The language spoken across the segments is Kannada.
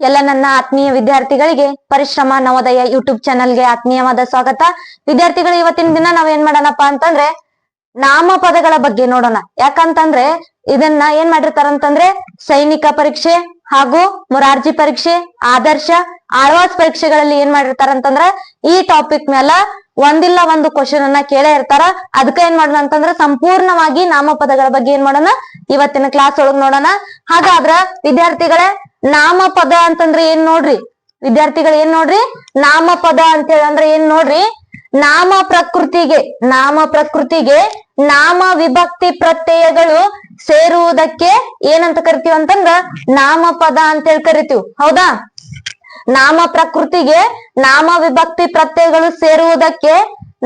ಎಲ್ಲ ನನ್ನ ಆತ್ಮೀಯ ವಿದ್ಯಾರ್ಥಿಗಳಿಗೆ ಪರಿಶ್ರಮ ನವೋದಯ ಯೂಟ್ಯೂಬ್ ಚಾನೆಲ್ಗೆ ಆತ್ಮೀಯವಾದ ಸ್ವಾಗತ. ವಿದ್ಯಾರ್ಥಿಗಳು, ಇವತ್ತಿನ ದಿನ ನಾವ್ ಏನ್ ಮಾಡೋಣಪ್ಪ ಅಂತಂದ್ರೆ ನಾಮಪದಗಳ ಬಗ್ಗೆ ನೋಡೋಣ. ಯಾಕಂತಂದ್ರೆ ಇದನ್ನ ಏನ್ ಮಾಡಿರ್ತಾರಂತಂದ್ರೆ ಸೈನಿಕ ಪರೀಕ್ಷೆ ಹಾಗೂ ಮೊರಾರ್ಜಿ ಪರೀಕ್ಷೆ, ಆದರ್ಶ, ಆಳ್ವಾಸ್ ಪರೀಕ್ಷೆಗಳಲ್ಲಿ ಏನ್ ಮಾಡಿರ್ತಾರಂತಂದ್ರ ಈ ಟಾಪಿಕ್ ಮೇಲೆ ಒಂದಿಲ್ಲ ಒಂದು ಕ್ವಶನ್ ಅನ್ನ ಕೇಳೇ ಇರ್ತಾರ. ಅದಕ್ಕ ಏನ್ ಮಾಡೋಣ ಅಂತಂದ್ರ ಸಂಪೂರ್ಣವಾಗಿ ನಾಮಪದಗಳ ಬಗ್ಗೆ ಏನ್ ಮಾಡೋಣ ಇವತ್ತಿನ ಕ್ಲಾಸ್ ಒಳಗ್ ನೋಡೋಣ. ಹಾಗಾದ್ರ ವಿದ್ಯಾರ್ಥಿಗಳೇ, ನಾಮಪದ ಅಂತಂದ್ರೆ ಏನ್ ನೋಡ್ರಿ ವಿದ್ಯಾರ್ಥಿಗಳು, ಏನ್ ನೋಡ್ರಿ ನಾಮಪದ ಅಂತ ಹೇಳಂದ್ರೆ ಏನ್ ನೋಡ್ರಿ, ನಾಮ ಪ್ರಕೃತಿಗೆ ನಾಮ ವಿಭಕ್ತಿ ಪ್ರತ್ಯಯಗಳು ಸೇರುವುದಕ್ಕೆ ಏನಂತ ಕರಿತೀವಿ ಅಂತಂದ್ರ ನಾಮಪದ ಅಂತ ಹೇಳಿ ಕರಿತೀವಿ. ಹೌದಾ? ನಾಮ ಪ್ರಕೃತಿಗೆ ನಾಮ ವಿಭಕ್ತಿ ಪ್ರತ್ಯಯಗಳು ಸೇರುವುದಕ್ಕೆ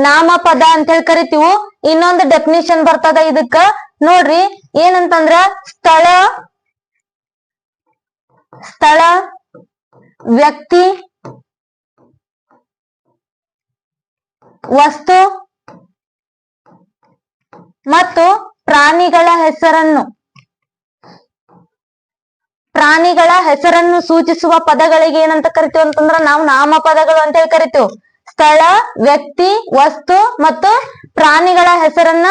ನಾಮಪದ ಅಂತ ಹೇಳಿ ಕರಿತೀವಿ. ಇನ್ನೊಂದು ಡೆಫಿನಿಷನ್ ಬರ್ತದ ಇದಕ್ಕ ನೋಡ್ರಿ, ಏನಂತಂದ್ರ ಸ್ಥಳ, ವ್ಯಕ್ತಿ, ವಸ್ತು ಮತ್ತು ಪ್ರಾಣಿಗಳ ಹೆಸರನ್ನು ಸೂಚಿಸುವ ಪದಗಳಿಗೆ ಏನಂತ ಕರಿತೀವಿ ಅಂತಂದ್ರ ನಾವು ನಾಮಪದಗಳು ಅಂತ ಹೇಳಿ ಕರಿತೀವಿ. ಸ್ಥಳ, ವ್ಯಕ್ತಿ, ವಸ್ತು ಮತ್ತು ಪ್ರಾಣಿಗಳ ಹೆಸರನ್ನ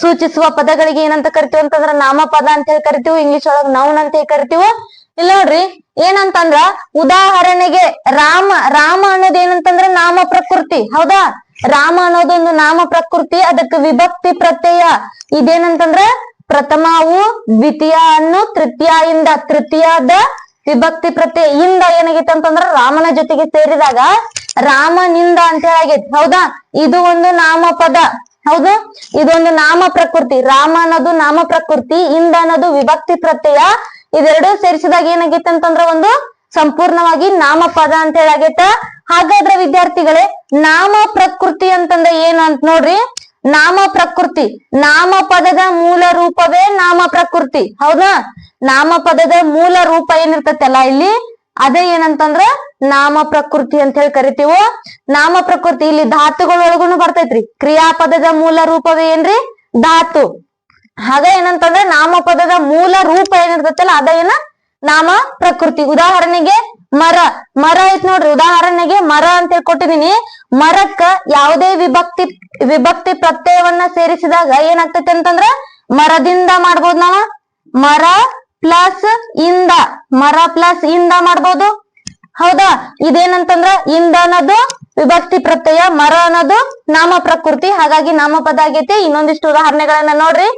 ಸೂಚಿಸುವ ಪದಗಳಿಗೆ ಏನಂತ ಕರಿತೀವಿ ಅಂತಂದ್ರ ನಾಮಪದ ಅಂತ ಹೇಳಿ ಕರಿತೀವಿ. ಇಂಗ್ಲಿಷ್ ಒಳಗ್ ನೌನ್ ಅಂತ ಹೇಳಿ ಕರಿತೀವಿ. ಇಲ್ಲ ನೋಡ್ರಿ, ಏನಂತಂದ್ರ ಉದಾಹರಣೆಗೆ ರಾಮ ಅನ್ನೋದು ಏನಂತಂದ್ರ ನಾಮ ಪ್ರಕೃತಿ. ಹೌದಾ? ರಾಮ ಅನ್ನೋದೊಂದು ನಾಮ ಪ್ರಕೃತಿ. ಅದಕ್ಕೆ ವಿಭಕ್ತಿ ಪ್ರತ್ಯಯ ಇದೇನಂತಂದ್ರ ಪ್ರಥಮವು ದ್ವಿತೀಯ ಅನ್ನು ತೃತೀಯದ ವಿಭಕ್ತಿ ಪ್ರತ್ಯಯ ಇಂದ ಏನಾಗೈತೆ ಅಂತಂದ್ರ ರಾಮನ ಜೊತೆಗೆ ಸೇರಿದಾಗ ರಾಮನಿಂದ ಅಂತ ಹೇಳಾಗೈತಿ. ಹೌದಾ? ಇದು ಒಂದು ನಾಮಪದ. ಹೌದು, ಇದೊಂದು ನಾಮ ಪ್ರಕೃತಿ. ರಾಮ ಅನ್ನೋದು ನಾಮ ಪ್ರಕೃತಿ, ಇಂದ ಅನ್ನೋದು ವಿಭಕ್ತಿ ಪ್ರತ್ಯಯ. ಇದೆರಡು ಸೇರಿಸಿದಾಗ ಏನಾಗೈತೆ ಅಂತಂದ್ರ ಒಂದು ಸಂಪೂರ್ಣವಾಗಿ ನಾಮಪದ ಅಂತ ಹೇಳಾಗೈತ. ಹಾಗಾದ್ರೆ ವಿದ್ಯಾರ್ಥಿಗಳೇ, ನಾಮ ಪ್ರಕೃತಿ ಅಂತಂದ್ರೆ ಏನು ಅಂತ ನೋಡ್ರಿ. ನಾಮಪದದ ಮೂಲ ರೂಪವೇ ನಾಮ ಪ್ರಕೃತಿ. ಹೌದಾ? ನಾಮಪದದ ಮೂಲ ರೂಪ ಏನಿರ್ತೈತಲ್ಲ ಇಲ್ಲಿ, ಅದೇ ಏನಂತಂದ್ರ ನಾಮ ಪ್ರಕೃತಿ ಅಂತ ಹೇಳಿ ಕರಿತೀವಿ. ನಾಮ ಪ್ರಕೃತಿ ಇಲ್ಲಿ ಧಾತುಗಳೊಳಗುನು ಬರ್ತೈತ್ರಿ. ಕ್ರಿಯಾಪದದ ಮೂಲ ರೂಪವೇ ಏನ್ರಿ? ಧಾತು. ಹಾಗ ಏನಂತಂದ್ರೆ ನಾಮಪದದ ಮೂಲ ರೂಪ ಏನಿರ್ತೈತಲ್ಲ ಅದ ಏನ ನಾಮ ಪ್ರಕೃತಿ. ಉದಾಹರಣೆಗೆ ಮರ ಐತ್ ನೋಡ್ರಿ. ಉದಾಹರಣೆಗೆ ಮರ ಅಂತ ಹೇಳಿ ಕೊಟ್ಟಿದೀನಿ. ಮರಕ್ಕ ಯಾವುದೇ ವಿಭಕ್ತಿ ಪ್ರತ್ಯಯವನ್ನ ಸೇರಿಸಿದಾಗ ಏನಾಗ್ತೈತಿ ಅಂತಂದ್ರ ಮರದಿಂದ ಮಾಡ್ಬೋದು. ನಾವ ಮರ ಪ್ಲಸ್ ಇಂದ ಮಾಡ್ಬೋದು. ಹೌದಾ? ಇದೇನಂತಂದ್ರ ಇಂದ ಅನ್ನೋದು ವಿಭಕ್ತಿ ಪ್ರತ್ಯಯ, ಮರ ಅನ್ನೋದು ನಾಮ ಪ್ರಕೃತಿ. ಹಾಗಾಗಿ ನಾಮಪದ ಆಗೈತಿ. ಇನ್ನೊಂದಿಷ್ಟು ಉದಾಹರಣೆಗಳನ್ನ ನೋಡ್ರಿ.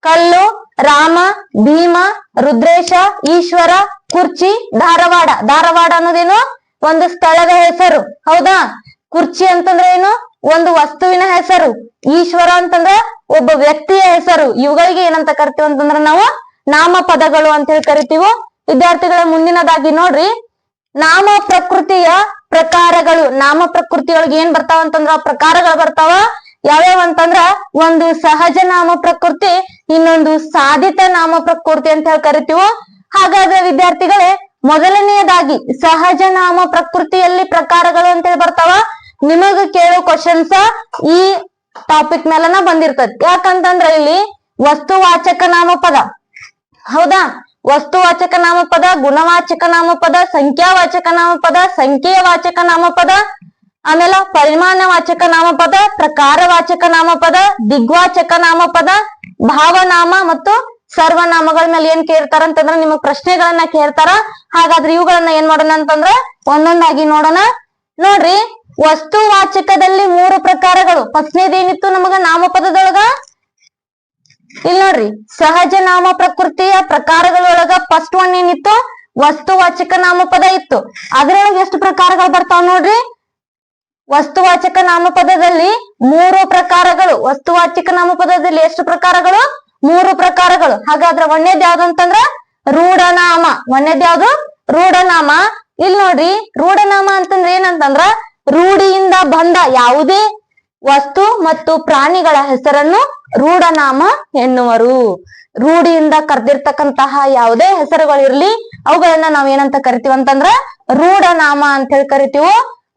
ಕಲ್ಲು, ರಾಮ, ಭೀಮ, ರುದ್ರೇಶ, ಈಶ್ವರ, ಕುರ್ಚಿ, ಧಾರವಾಡ ಅನ್ನೋದೇನು ಒಂದು ಸ್ಥಳದ ಹೆಸರು. ಹೌದಾ? ಕುರ್ಚಿ ಅಂತಂದ್ರೆ ಏನು? ಒಂದು ವಸ್ತುವಿನ ಹೆಸರು. ಈಶ್ವರ ಅಂತಂದ್ರೆ ಒಬ್ಬ ವ್ಯಕ್ತಿಯ ಹೆಸರು. ಇವುಗಳಿಗೆ ಏನಂತ ಕರಿತೀವಿ ಅಂತಂದ್ರ ನಾವು ನಾಮಪದಗಳು ಅಂತ ಹೇಳಿ ಕರಿತೀವಿ. ವಿದ್ಯಾರ್ಥಿಗಳ ಮುಂದಿನದಾಗಿ ನೋಡ್ರಿ, ನಾಮ ಪ್ರಕೃತಿಯ ಪ್ರಕಾರಗಳು. ನಾಮ ಪ್ರಕೃತಿಯೊಳಗೆ ಏನ್ ಬರ್ತಾವ ಅಂತಂದ್ರ ಪ್ರಕಾರಗಳು ಬರ್ತಾವ. ಯಾವ್ಯಾವ ಅಂತಂದ್ರ ಒಂದು ಸಹಜ ನಾಮ ಪ್ರಕೃತಿ, ಇನ್ನೊಂದು ಸಾಧಿತ ನಾಮ ಪ್ರಕೃತಿ ಅಂತ ಹೇಳಿ ಕರಿತೀವಿ. ಹಾಗಾದ್ರೆ ವಿದ್ಯಾರ್ಥಿಗಳೇ, ಮೊದಲನೆಯದಾಗಿ ಸಹಜ ನಾಮ ಪ್ರಕೃತಿಯಲ್ಲಿ ಪ್ರಕಾರಗಳು ಅಂತ ಹೇಳಿ ಬರ್ತಾವ. ನಿಮಗ ಕೇಳೋ ಕ್ವಶನ್ಸ್ ಈ ಟಾಪಿಕ್ ಮೇಲನ ಬಂದಿರ್ತದ. ಯಾಕಂತಂದ್ರ ಇಲ್ಲಿ ವಸ್ತುವಾಚಕ ನಾಮಪದ. ಹೌದಾ? ವಸ್ತುವಾಚಕ ನಾಮಪದ, ಗುಣವಾಚಕ ನಾಮಪದ, ಸಂಖ್ಯಾವಾಚಕ ನಾಮಪದ, ಸಂಖ್ಯೆಯವಾಚಕ ನಾಮಪದ, ಆಮೇಲೆ ಪರಿಮಾಣವಾಚಕ ನಾಮಪದ, ಪ್ರಕಾರವಾಚಕ ನಾಮಪದ, ದಿಗ್ವಾಚಕ ನಾಮಪದ, ಭಾವನಾಮ ಮತ್ತು ಸರ್ವನಾಮಗಳ ಮೇಲೆ ಏನ್ ಕೇಳ್ತಾರ ಅಂತಂದ್ರ ನಿಮಗ್ ಪ್ರಶ್ನೆಗಳನ್ನ ಕೇಳ್ತಾರ. ಹಾಗಾದ್ರೆ ಇವುಗಳನ್ನ ಏನ್ ಮಾಡೋಣ ಅಂತಂದ್ರ ಒಂದೊಂದಾಗಿ ನೋಡೋಣ. ನೋಡ್ರಿ, ವಸ್ತುವಾಚಕದಲ್ಲಿ 3 ಪ್ರಕಾರಗಳು. ಫಸ್ಟ್ನೇದೇನಿತ್ತು ನಮಗ ನಾಮಪದದೊಳಗ? ಇಲ್ಲಿ ನೋಡ್ರಿ, ಸಹಜ ನಾಮ ಪ್ರಕೃತಿಯ ಪ್ರಕಾರಗಳೊಳಗ ಫಸ್ಟ್ ಒನ್ ಏನಿತ್ತು? ವಸ್ತುವಾಚಕ ನಾಮಪದ ಇತ್ತು. ಅದ್ರೊಳಗೆ ಎಷ್ಟು ಪ್ರಕಾರಗಳು ಬರ್ತಾವ ನೋಡ್ರಿ. ವಸ್ತುವಾಚಕ ನಾಮಪದದಲ್ಲಿ 3 ಪ್ರಕಾರಗಳು. ವಸ್ತುವಾಚಕ ನಾಮಪದದಲ್ಲಿ ಎಷ್ಟು ಪ್ರಕಾರಗಳು? 3 ಪ್ರಕಾರಗಳು. ಹಾಗಾದ್ರೆ ಒಂದೇದ್ ಯಾವ್ದು ಅಂತಂದ್ರ ರೂಢನಾಮ. ಒಂದೇದ್ ಯಾವ್ದು? ರೂಢನಾಮ. ಇಲ್ಲಿ ನೋಡ್ರಿ, ರೂಢನಾಮ ಅಂತಂದ್ರೆ ಏನಂತಂದ್ರ ರೂಢಿಯಿಂದ ಬಂದ ಯಾವುದೇ ವಸ್ತು ಮತ್ತು ಪ್ರಾಣಿಗಳ ಹೆಸರನ್ನು ರೂಢನಾಮ ಎನ್ನುವರು. ರೂಢಿಯಿಂದ ಕರೆದಿರ್ತಕ್ಕಂತಹ ಯಾವುದೇ ಹೆಸರುಗಳಿರ್ಲಿ ಅವುಗಳನ್ನ ನಾವ್ ಏನಂತ ಕರಿತೀವಿ ಅಂತಂದ್ರ ರೂಢನಾಮ ಅಂತ ಹೇಳಿ ಕರಿತೀವಿ.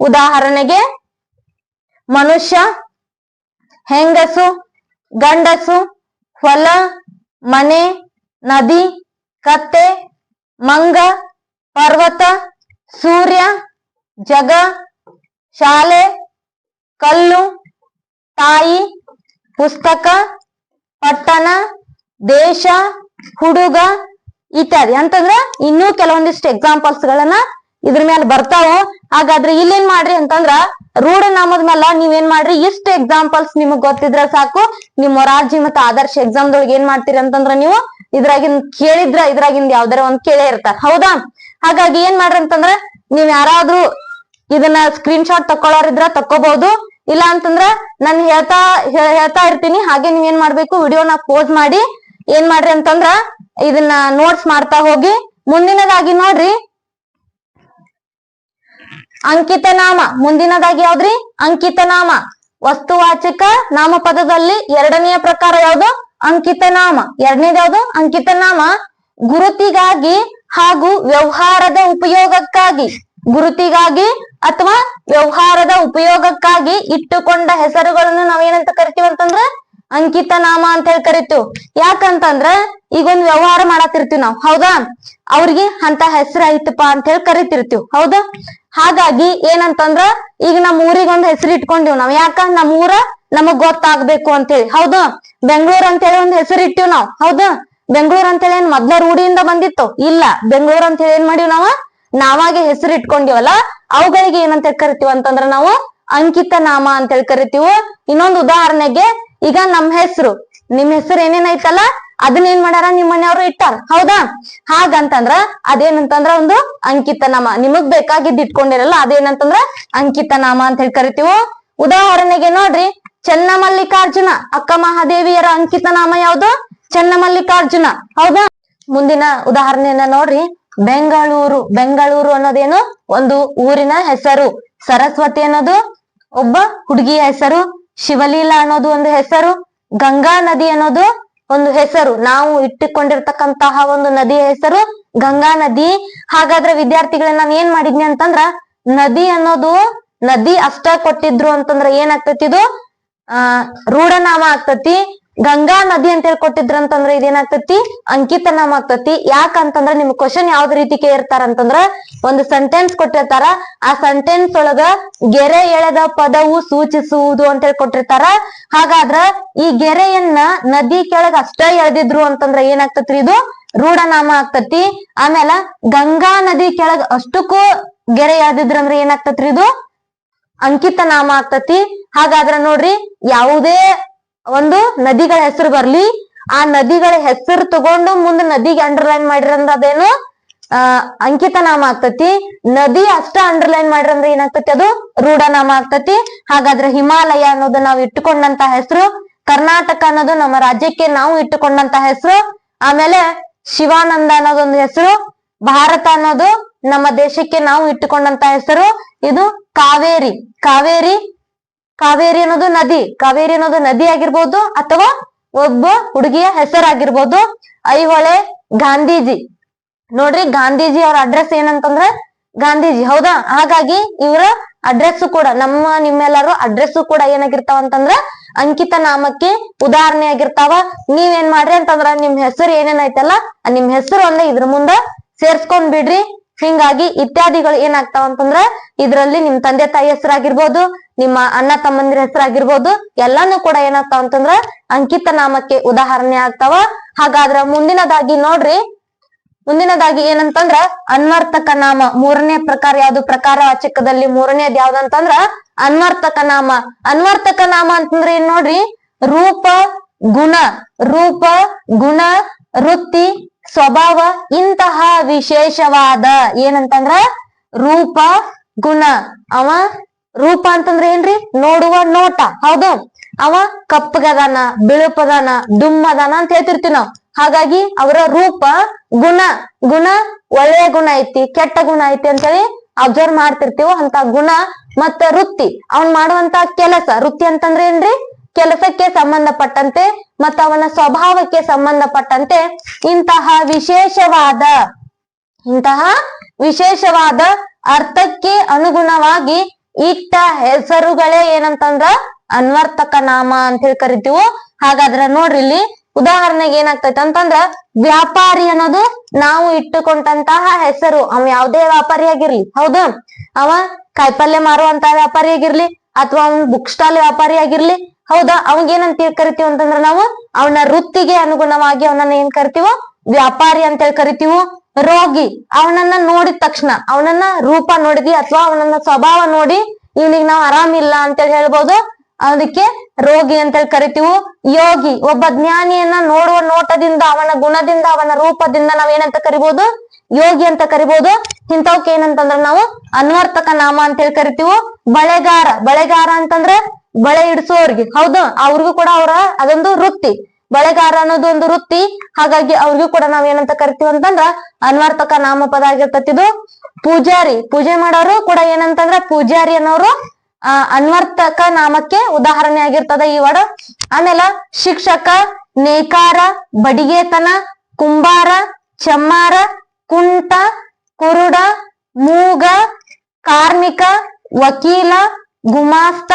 ಉದಾಹರಣೆಗೆ ಮನುಷ್ಯ, ಹೆಂಗಸು, ಗಂಡಸು, ಹೊಲ, ಮನೆ, ನದಿ, ಕತ್ತೆ, ಮಂಗ, ಪರ್ವತ, ಜಗ, ಶಾಲೆ, ಕಲ್ಲು, ತಾಯಿ, ಪುಸ್ತಕ, ಪಟ್ಟಣ, ದೇಶ, ಹುಡುಗ ಇತ್ಯಾದಿ. ಅಂತಂದ್ರ ಇನ್ನೂ ಕೆಲವೊಂದಿಷ್ಟು ಎಕ್ಸಾಂಪಲ್ಸ್ ಗಳನ್ನ ಇದ್ರ ಮೇಲೆ ಬರ್ತಾವ. ಹಾಗಾದ್ರೆ ಇಲ್ಲೇನ್ ಮಾಡ್ರಿ ಅಂತಂದ್ರ ರೂಢ ನಾಮದ ಮೇಲೆ ನೀವೇನ್ ಮಾಡ್ರಿ, ಇಷ್ಟ ಎಕ್ಸಾಂಪಲ್ಸ್ ನಿಮಗ್ ಗೊತ್ತಿದ್ರ ಸಾಕು. ನಿಮ್ ಮೊರಾರ್ಜಿ ಮತ್ತು ಆದರ್ಶ ಎಕ್ಸಾಮ್ದೊಳಗೆ ಏನ್ ಮಾಡ್ತೀರಿ ಅಂತಂದ್ರ ನೀವು ಇದ್ರಾಗಿನ್ ಕೇಳಿದ್ರ ಇದ್ರಾಗಿಂದ ಯಾವ್ದಾರ ಒಂದ್ ಕೇಳೇ ಇರ್ತಾರ, ಹೌದಾ? ಹಾಗಾಗಿ ಏನ್ ಮಾಡ್ರಿ ಅಂತಂದ್ರ ನೀವ್ ಯಾರಾದ್ರೂ ಇದನ್ನ ಸ್ಕ್ರೀನ್ ಶಾಟ್ ತಕೊಳ್ಳೋರಿದ್ರ ತಕ್ಕೋಬಹುದು. ಇಲ್ಲ ಅಂತಂದ್ರ ನಾನು ಹೇಳ್ತಾ ಇರ್ತೀನಿ, ಹಾಗೆ ನೀವ್ ಏನ್ ಮಾಡ್ಬೇಕು, ವಿಡಿಯೋನ ಪೋಸ್ ಮಾಡಿ ಏನ್ ಮಾಡ್ರಿ ಅಂತಂದ್ರ ಇದನ್ನ ನೋಟ್ಸ್ ಮಾಡ್ತಾ ಹೋಗಿ. ಮುಂದಿನದಾಗಿ ನೋಡ್ರಿ ಅಂಕಿತ ನಾಮ. ಮುಂದಿನದಾಗಿ ಯಾವ್ದ್ರಿ? ಅಂಕಿತ ನಾಮ. ವಸ್ತುವಾಚಕ ನಾಮಪದದಲ್ಲಿ ಎರಡನೆಯ ಪ್ರಕಾರ ಯಾವ್ದು? ಅಂಕಿತ ನಾಮ. ಎರಡನೇದು ಯಾವ್ದು? ಅಂಕಿತ ನಾಮ. ಗುರುತಿಗಾಗಿ ಹಾಗೂ ವ್ಯವಹಾರದ ಉಪಯೋಗಕ್ಕಾಗಿ, ಗುರುತಿಗಾಗಿ ಅಥವಾ ವ್ಯವಹಾರದ ಉಪಯೋಗಕ್ಕಾಗಿ ಇಟ್ಟುಕೊಂಡ ಹೆಸರುಗಳನ್ನು ನಾವೇನಂತ ಕರಿತೀವಿ ಅಂತಂದ್ರ ಅಂಕಿತ ನಾಮ ಅಂತ ಹೇಳಿ ಕರಿತೀವಿ. ಯಾಕಂತಂದ್ರ ಈಗ ಒಂದ್ ವ್ಯವಹಾರ ಮಾಡತ್ತಿರ್ತೀವಿ ನಾವು, ಹೌದಾ? ಅವ್ರಿಗೆ ಅಂತ ಹೆಸರು ಐತಪ್ಪ ಅಂತ ಹೇಳಿ ಕರಿತಿರ್ತೀವಿ, ಹೌದಾ? ಹಾಗಾಗಿ ಏನಂತಂದ್ರ ಈಗ ನಮ್ ಊರಿಗೆ ಒಂದ್ ಹೆಸರು ಇಟ್ಕೊಂಡಿವ್ ನಾವ್. ಯಾಕ? ನಮ್ ಊರ ನಮಗ್ ಗೊತ್ತಾಗ್ಬೇಕು ಅಂತ ಹೇಳಿ, ಹೌದಾ? ಬೆಂಗಳೂರು ಅಂತ ಹೇಳಿ ಒಂದ್ ಹೆಸರು ಇಟ್ಟಿವ್ ನಾವ್, ಹೌದಾ? ಬೆಂಗಳೂರು ಅಂತ ಹೇಳಿ ಏನ್ ಮೊದ್ಲ ರೂಢಿಯಿಂದ ಬಂದಿತ್ತು? ಇಲ್ಲ. ಬೆಂಗಳೂರು ಅಂತ ಹೇಳಿ ಏನ್ ಮಾಡಿವ್ ನಾವಾಗೆ ಹೆಸರು ಇಟ್ಕೊಂಡಿವಲ್ಲ, ಅವುಗಳಿಗೆ ಏನಂತ ಕರಿತೀವಿ ಅಂತಂದ್ರ ನಾವು ಅಂಕಿತ ನಾಮ ಅಂತ ಹೇಳಿ ಕರಿತೀವಿ. ಇನ್ನೊಂದು ಉದಾಹರಣೆಗೆ, ಈಗ ನಮ್ ಹೆಸರು, ನಿಮ್ ಹೆಸರು ಏನೇನೈತಲ್ಲ ಅದನ್ನ ಏನ್ ಮಾಡ್ಯಾರ ನಿಮ್ ಮನೆಯವರು ಇಟ್ಟಾರ, ಹೌದಾ? ಹಾಗಂತಂದ್ರ ಅದೇನಂತಂದ್ರ ಒಂದು ಅಂಕಿತ ನಾಮ. ನಿಮಗ್ ಬೇಕಾಗಿದ್ದು ಇಟ್ಕೊಂಡಿರಲ್ಲ, ಅದೇನಂತಂದ್ರ ಅಂಕಿತ ನಾಮ ಅಂತ ಹೇಳಿ ಕರಿತೀವಿ. ಉದಾಹರಣೆಗೆ ನೋಡ್ರಿ, ಚೆನ್ನಮಲ್ಲಿಕಾರ್ಜುನ. ಅಕ್ಕ ಮಹಾದೇವಿಯರ ಅಂಕಿತ ನಾಮ ಯಾವ್ದು? ಚೆನ್ನಮಲ್ಲಿಕಾರ್ಜುನ, ಹೌದಾ? ಮುಂದಿನ ಉದಾಹರಣೆಯನ್ನ ನೋಡ್ರಿ, ಬೆಂಗಳೂರು. ಬೆಂಗಳೂರು ಅನ್ನೋದೇನು? ಒಂದು ಊರಿನ ಹೆಸರು. ಸರಸ್ವತಿ ಅನ್ನೋದು ಒಬ್ಬ ಹುಡುಗಿಯ ಹೆಸರು. ಶಿವಲೀಲಾ ಅನ್ನೋದು ಒಂದು ಹೆಸರು. ಗಂಗಾ ನದಿ ಅನ್ನೋದು ಒಂದು ಹೆಸರು. ನಾವು ಇಟ್ಟುಕೊಂಡಿರ್ತಕ್ಕಂತಹ ಒಂದು ನದಿಯ ಹೆಸರು ಗಂಗಾ ನದಿ. ಹಾಗಾದ್ರೆ ವಿದ್ಯಾರ್ಥಿಗಳನ್ನ ನಾನು ಏನ್ ಮಾಡಿದ್ನಿ ಅಂತಂದ್ರ, ನದಿ ಅನ್ನೋದು ನದಿ ಅಷ್ಟ ಕೊಟ್ಟಿದ್ರು ಅಂತಂದ್ರ ಏನಾಗ್ತತಿ? ಇದು ರೂಢನಾಮ ಆಗ್ತತಿ. ಗಂಗಾ ನದಿ ಅಂತ ಹೇಳಿ ಕೊಟ್ಟಿದ್ರ ಅಂತಂದ್ರ ಇದೇನಾಗ್ತತಿ? ಅಂಕಿತ ನಾಮ ಆಗ್ತತಿ. ಯಾಕಂತಂದ್ರ ನಿಮ್ ಕ್ವಶನ್ ಯಾವ್ದ ರೀತಿ ಕೇಳಿರ್ತಾರ ಅಂತಂದ್ರ, ಒಂದು ಸೆಂಟೆನ್ಸ್ ಕೊಟ್ಟಿರ್ತಾರ, ಆ ಸೆಂಟೆನ್ಸ್ ಒಳಗ ಗೆರೆ ಎಳೆದ ಪದವು ಸೂಚಿಸುವುದು ಅಂತ ಹೇಳಿ ಕೊಟ್ಟಿರ್ತಾರ. ಹಾಗಾದ್ರ ಈ ಗೆರೆಯನ್ನ ನದಿ ಕೆಳಗ ಅಷ್ಟ ಎಳೆದಿದ್ರು ಅಂತಂದ್ರ ಏನಾಗ್ತತ್ರಿ? ಇದು ರೂಢನಾಮ ಆಗ್ತತಿ. ಆಮೇಲೆ ಗಂಗಾ ನದಿ ಕೆಳಗ ಅಷ್ಟಕ್ಕೂ ಗೆರೆ ಎಳೆದಿದ್ರ ಅಂದ್ರೆ ಏನಾಗ್ತತ್ರಿ? ಇದು ಅಂಕಿತ ನಾಮ ಆಗ್ತತಿ. ಹಾಗಾದ್ರ ನೋಡ್ರಿ, ಯಾವುದೇ ಒಂದು ನದಿಗಳ ಹೆಸರು ಬರ್ಲಿ, ಆ ನದಿಗಳ ಹೆಸರು ತಗೊಂಡು ಮುಂದೆ ನದಿಗೆ ಅಂಡರ್ಲೈನ್ ಮಾಡಿರಂದ್ರ ಅದೇನು ಅಂಕಿತ ನಾಮ ಆಗ್ತತಿ. ನದಿ ಅಷ್ಟ ಅಂಡರ್ಲೈನ್ ಮಾಡಿರಂದ್ರ ಏನಾಗ್ತತಿ? ಅದು ರೂಢನಾಮ ಆಗ್ತತಿ. ಹಾಗಾದ್ರೆ ಹಿಮಾಲಯ ಅನ್ನೋದು ನಾವು ಇಟ್ಟುಕೊಂಡಂತ ಹೆಸರು. ಕರ್ನಾಟಕ ಅನ್ನೋದು ನಮ್ಮ ರಾಜ್ಯಕ್ಕೆ ನಾವು ಇಟ್ಟುಕೊಂಡಂತ ಹೆಸರು. ಆಮೇಲೆ ಶಿವಾನಂದ ಅನ್ನೋದೊಂದು ಹೆಸರು. ಭಾರತ ಅನ್ನೋದು ನಮ್ಮ ದೇಶಕ್ಕೆ ನಾವು ಇಟ್ಟುಕೊಂಡಂತ ಹೆಸರು. ಇದು ಕಾವೇರಿ. ಕಾವೇರಿ ಅನ್ನೋದು ನದಿ. ಕಾವೇರಿ ಅನ್ನೋದು ನದಿ ಆಗಿರ್ಬೋದು ಅಥವಾ ಒಬ್ಬ ಹುಡುಗಿಯ ಹೆಸರಾಗಿರ್ಬೋದು. ಐಹೊಳೆ ಗಾಂಧೀಜಿ. ನೋಡ್ರಿ, ಗಾಂಧೀಜಿ ಅವ್ರ ಅಡ್ರೆಸ್ ಏನಂತಂದ್ರ ಗಾಂಧೀಜಿ, ಹೌದಾ? ಹಾಗಾಗಿ ಇವರ ಅಡ್ರೆಸ್ ಕೂಡ, ನಿಮ್ಮೆಲ್ಲರೂ ಅಡ್ರೆಸ್ ಕೂಡ ಏನಾಗಿರ್ತಾವ ಅಂತಂದ್ರ ಅಂಕಿತ ನಾಮಕ್ಕೆ ಉದಾಹರಣೆ ಆಗಿರ್ತಾವ. ನೀವೇನ್ ಮಾಡ್ರಿ ಅಂತಂದ್ರ ನಿಮ್ ಹೆಸರು ಏನೇನೈತಲ್ಲ ನಿಮ್ ಹೆಸರು ಒಂದೇ ಇದ್ರ ಮುಂದ ಸೇರ್ಸ್ಕೊಂಡ್ ಬಿಡ್ರಿ. ಹಿಂಗಾಗಿ ಇತ್ಯಾದಿಗಳು ಏನಾಗ್ತಾವ ಅಂತಂದ್ರ ಇದ್ರಲ್ಲಿ ನಿಮ್ ತಂದೆ ತಾಯಿ ಹೆಸರಾಗಿರ್ಬೋದು, ನಿಮ್ಮ ಅಣ್ಣ ತಮ್ಮಂದಿರ ಹೆಸರಾಗಿರ್ಬೋದು, ಎಲ್ಲಾನು ಕೂಡ ಏನಾಗ್ತಾವ ಅಂತಂದ್ರ ಅಂಕಿತ ನಾಮಕ್ಕೆ ಉದಾಹರಣೆ ಆಗ್ತಾವ. ಹಾಗಾದ್ರ ಮುಂದಿನದಾಗಿ ನೋಡ್ರಿ, ಮುಂದಿನದಾಗಿ ಏನಂತಂದ್ರ ಅನ್ವರ್ತಕ ನಾಮ. ಮೂರನೇ ಪ್ರಕಾರ ಯಾವ್ದು? ಪ್ರಕಾರವಾಚಕದಲ್ಲಿ ಮೂರನೇದ್ ಯಾವ್ದಂತಂದ್ರ ಅನ್ವರ್ತಕ ನಾಮ. ಅನ್ವರ್ತಕ ನಾಮ ಅಂತಂದ್ರ ಏನ್ ನೋಡ್ರಿ, ರೂಪ ಗುಣ ವೃತ್ತಿ ಸ್ವಭಾವ ಇಂತಹ ವಿಶೇಷವಾದ ಏನಂತಂದ್ರ ರೂಪ ಗುಣ. ಅವ ರೂಪ ಅಂತಂದ್ರ ಏನ್ರಿ? ನೋಡುವ ನೋಟ, ಹೌದು? ಅವ ಕಪ್ಪಗದಾನ, ಬಿಳುಪದಾನ, ಡುಮ್ಮದಾನ ಅಂತ ಹೇಳ್ತಿರ್ತೀವಿ ನಾವು. ಹಾಗಾಗಿ ಅವರ ರೂಪ ಗುಣ ಒಳ್ಳೆಯ ಗುಣ ಐತಿ, ಕೆಟ್ಟ ಗುಣ ಐತಿ ಅಂತೇಳಿ ಅಬ್ಸರ್ವ್ ಮಾಡ್ತಿರ್ತೀವ. ಅಂತ ಗುಣ ಮತ್ತ ವೃತ್ತಿ, ಅವನ್ ಮಾಡುವಂತ ಕೆಲಸ. ವೃತ್ತಿ ಅಂತಂದ್ರೆ ಏನ್ರಿ? ಕೆಲಸಕ್ಕೆ ಸಂಬಂಧಪಟ್ಟಂತೆ ಮತ್ತ ಅವನ ಸ್ವಭಾವಕ್ಕೆ ಸಂಬಂಧಪಟ್ಟಂತೆ ಇಂತಹ ವಿಶೇಷವಾದ ಅರ್ಥಕ್ಕೆ ಅನುಗುಣವಾಗಿ ಇಟ್ಟ ಹೆಸರುಗಳೇ ಏನಂತಂದ್ರ ಅನ್ವರ್ತಕ ನಾಮ ಅಂತ ಹೇಳಿ ಕರಿತೀವಿ. ಹಾಗಾದ್ರ ನೋಡ್ರಿ, ಇಲ್ಲಿ ಉದಾಹರಣೆಗೆ ಏನಾಗ್ತೈತೆ ಅಂತಂದ್ರ ವ್ಯಾಪಾರಿ ಅನ್ನೋದು ನಾವು ಇಟ್ಟುಕೊಂಡಂತಹ ಹೆಸರು. ಅವ ಯಾವ್ದೇ ವ್ಯಾಪಾರಿ ಆಗಿರ್ಲಿ, ಹೌದಾ, ಅವ ಕಾಯಿಪಲ್ಯ ಮಾರುವಂತ ವ್ಯಾಪಾರಿ ಆಗಿರ್ಲಿ ಅಥವಾ ಅವ್ನ ಬುಕ್ ಸ್ಟಾಲ್ ವ್ಯಾಪಾರಿ ಆಗಿರ್ಲಿ, ಹೌದಾ, ಅವಂಗ ಏನಂತ ಕರಿತೀವಿ ಅಂತಂದ್ರ ನಾವು ಅವನ ವೃತ್ತಿಗೆ ಅನುಗುಣವಾಗಿ ಅವನನ್ನ ಏನ್ ಕರಿತೀವೋ ವ್ಯಾಪಾರಿ ಅಂತ ಹೇಳಿ ಕರಿತೀವಿ. ರೋಗಿ, ಅವನನ್ನ ನೋಡಿದ ತಕ್ಷಣ, ಅವನನ್ನ ರೂಪ ನೋಡಿದ್ವಿ ಅಥವಾ ಅವನನ್ನ ಸ್ವಭಾವ ನೋಡಿ ಇವನಿಗೆ ನಾವ್ ಆರಾಮಿಲ್ಲ ಅಂತೇಳಿ ಹೇಳ್ಬೋದು, ಅದಕ್ಕೆ ರೋಗಿ ಅಂತೇಳಿ ಕರಿತೀವಿ. ಯೋಗಿ, ಒಬ್ಬ ಜ್ಞಾನಿಯನ್ನ ನೋಡುವ ನೋಟದಿಂದ, ಅವನ ಗುಣದಿಂದ, ಅವನ ರೂಪದಿಂದ ನಾವ್ ಏನಂತ ಕರಿಬಹುದು, ಯೋಗಿ ಅಂತ ಕರಿಬಹುದು. ಇಂಥವಕ್ ಏನಂತಂದ್ರ ನಾವು ಅನ್ವರ್ತಕ ನಾಮ ಅಂತ ಹೇಳಿ ಕರಿತೀವಿ. ಬಳೆಗಾರ, ಬಳೆಗಾರ ಅಂತಂದ್ರೆ ಬಳೆ ಇಡ್ಸೋರ್ಗೆ, ಹೌದು, ಅವ್ರಿಗೂ ಕೂಡ ಅದೊಂದು ವೃತ್ತಿ. ಬಳೆಗಾರ ಅನ್ನೋದು ಒಂದು ವೃತ್ತಿ, ಹಾಗಾಗಿ ಅವ್ರಿಗೂ ಕೂಡ ನಾವ್ ಏನಂತ ಕರಿತೀವಿ ಅಂತಂದ್ರ ಅನ್ವರ್ತಕ ನಾಮಪದ ಆಗಿರ್ತತಿದು. ಪೂಜಾರಿ, ಪೂಜೆ ಮಾಡೋರು ಕೂಡ ಏನಂತಂದ್ರ ಪೂಜಾರಿ ಅನ್ನೋರು ಅನ್ವರ್ತಕ ನಾಮಕ್ಕೆ ಉದಾಹರಣೆ ಆಗಿರ್ತದ ಈ ವರ್ಡ್. ಆಮೇಲೆ ಶಿಕ್ಷಕ, ನೇಕಾರ, ಬಡಿಗೆತನ, ಕುಂಬಾರ, ಚಮ್ಮಾರ, ಕುಂಟ, ಕುರುಡ, ಮೂಗ, ಕಾರ್ಮಿಕ, ವಕೀಲ, ಗುಮಾಸ್ತ,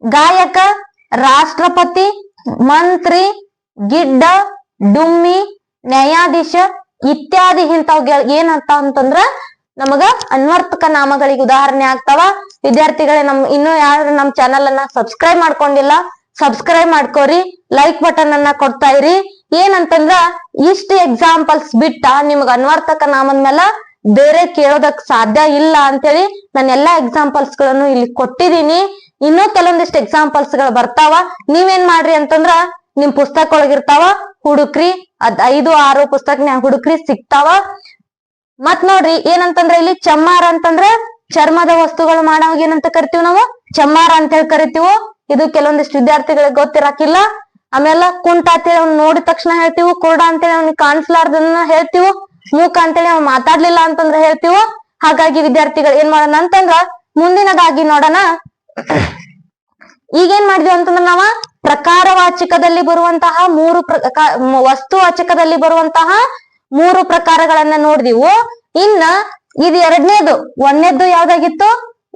ಗಾಯಕ, ರಾಷ್ಟ್ರಪತಿ, ಮಂತ್ರಿ, ಗಿಡ್ಡ, ಡುಮ್ಮಿ, ನ್ಯಾಯಾಧೀಶ ಇತ್ಯಾದಿ ಇಂಥವ್ ಏನಂತ ಅಂತಂದ್ರ ನಮಗ ಅನ್ವರ್ತಕ ನಾಮಗಳಿಗೆ ಉದಾಹರಣೆ ಆಗ್ತಾವ. ವಿದ್ಯಾರ್ಥಿಗಳೇ, ಇನ್ನು ಯಾರು ನಮ್ ಚಾನಲ್ ಅನ್ನ ಸಬ್ಸ್ಕ್ರೈಬ್ ಮಾಡ್ಕೊಂಡಿಲ್ಲ, ಸಬ್ಸ್ಕ್ರೈಬ್ ಮಾಡ್ಕೋರಿ, ಲೈಕ್ ಬಟನ್ ಅನ್ನ ಕೊಡ್ತಾ ಇರಿ. ಏನಂತಂದ್ರ ಇಷ್ಟ ಎಕ್ಸಾಂಪಲ್ಸ್ ಬಿಟ್ಟ ನಿಮ್ಗ ಅನ್ವರ್ತಕ ನಾಮದ ಮೇಲೆ ಬೇರೆ ಕೇಳೋದಕ್ ಸಾಧ್ಯ ಇಲ್ಲ ಅಂತೇಳಿ ನಾನು ಎಲ್ಲಾ ಎಕ್ಸಾಂಪಲ್ಸ್ ಗಳನ್ನು ಇಲ್ಲಿ ಕೊಟ್ಟಿದೀನಿ. ಇನ್ನೂ ಕೆಲವೊಂದಿಷ್ಟು ಎಕ್ಸಾಂಪಲ್ಸ್ ಗಳು ಬರ್ತಾವ. ನೀವೇನ್ ಮಾಡ್ರಿ ಅಂತಂದ್ರ ನಿಮ್ ಪುಸ್ತಕ ಒಳಗಿರ್ತಾವ, ಹುಡುಕ್ರಿ, 5-6 ಪುಸ್ತಕನ್ಯಾಗ ಹುಡುಕ್ರಿ, ಸಿಗ್ತಾವ. ಮತ್ ನೋಡ್ರಿ ಏನಂತಂದ್ರ ಇಲ್ಲಿ ಚಮ್ಮಾರ ಅಂತಂದ್ರ ಚರ್ಮದ ವಸ್ತುಗಳು ಮಾಡೋವಾಗ ಏನಂತ ಕರಿತೀವಿ ನಾವು, ಚಮ್ಮಾರ ಅಂತ ಹೇಳಿ ಕರಿತೀವಿ. ಇದು ಕೆಲವೊಂದಿಷ್ಟು ವಿದ್ಯಾರ್ಥಿಗಳಿಗೆ ಗೊತ್ತಿರಾಕಿಲ್ಲ. ಆಮೇಲೆ ಕುಂಟ ಅಂತೇಳಿ ಅವ್ನ ನೋಡಿದ ತಕ್ಷಣ ಹೇಳ್ತೀವಿ, ಕುರುಡ ಅಂತೇಳಿ ಅವ್ನಿಗೆ ಕಾಣಿಸ್ಲಾರ್ದನ್ನ ಹೇಳ್ತೀವಿ, ಮೂಕ ಅಂತೇಳಿ ಅವ್ನು ಮಾತಾಡ್ಲಿಲ್ಲ ಅಂತಂದ್ರ ಹೇಳ್ತೀವಿ. ಹಾಗಾಗಿ ವಿದ್ಯಾರ್ಥಿಗಳು ಏನ್ ಮಾಡೋಣ ಅಂತಂದ್ರ ಮುಂದಿನದಾಗಿ ನೋಡೋಣ. ಈಗೇನ್ ಮಾಡಿದ್ವಿ ಅಂತಂದ್ರ ನಾವ ಪ್ರಕಾರವಾಚಕದಲ್ಲಿ ಬರುವಂತಹ ವಸ್ತುವಾಚಕದಲ್ಲಿ ಬರುವಂತಹ 3 ಪ್ರಕಾರಗಳನ್ನ ನೋಡಿದೆವು. ಇನ್ನ ಇದು ಎರಡನೇದು. ಒಂದನೇದ್ದು ಯಾವ್ದಾಗಿತ್ತು,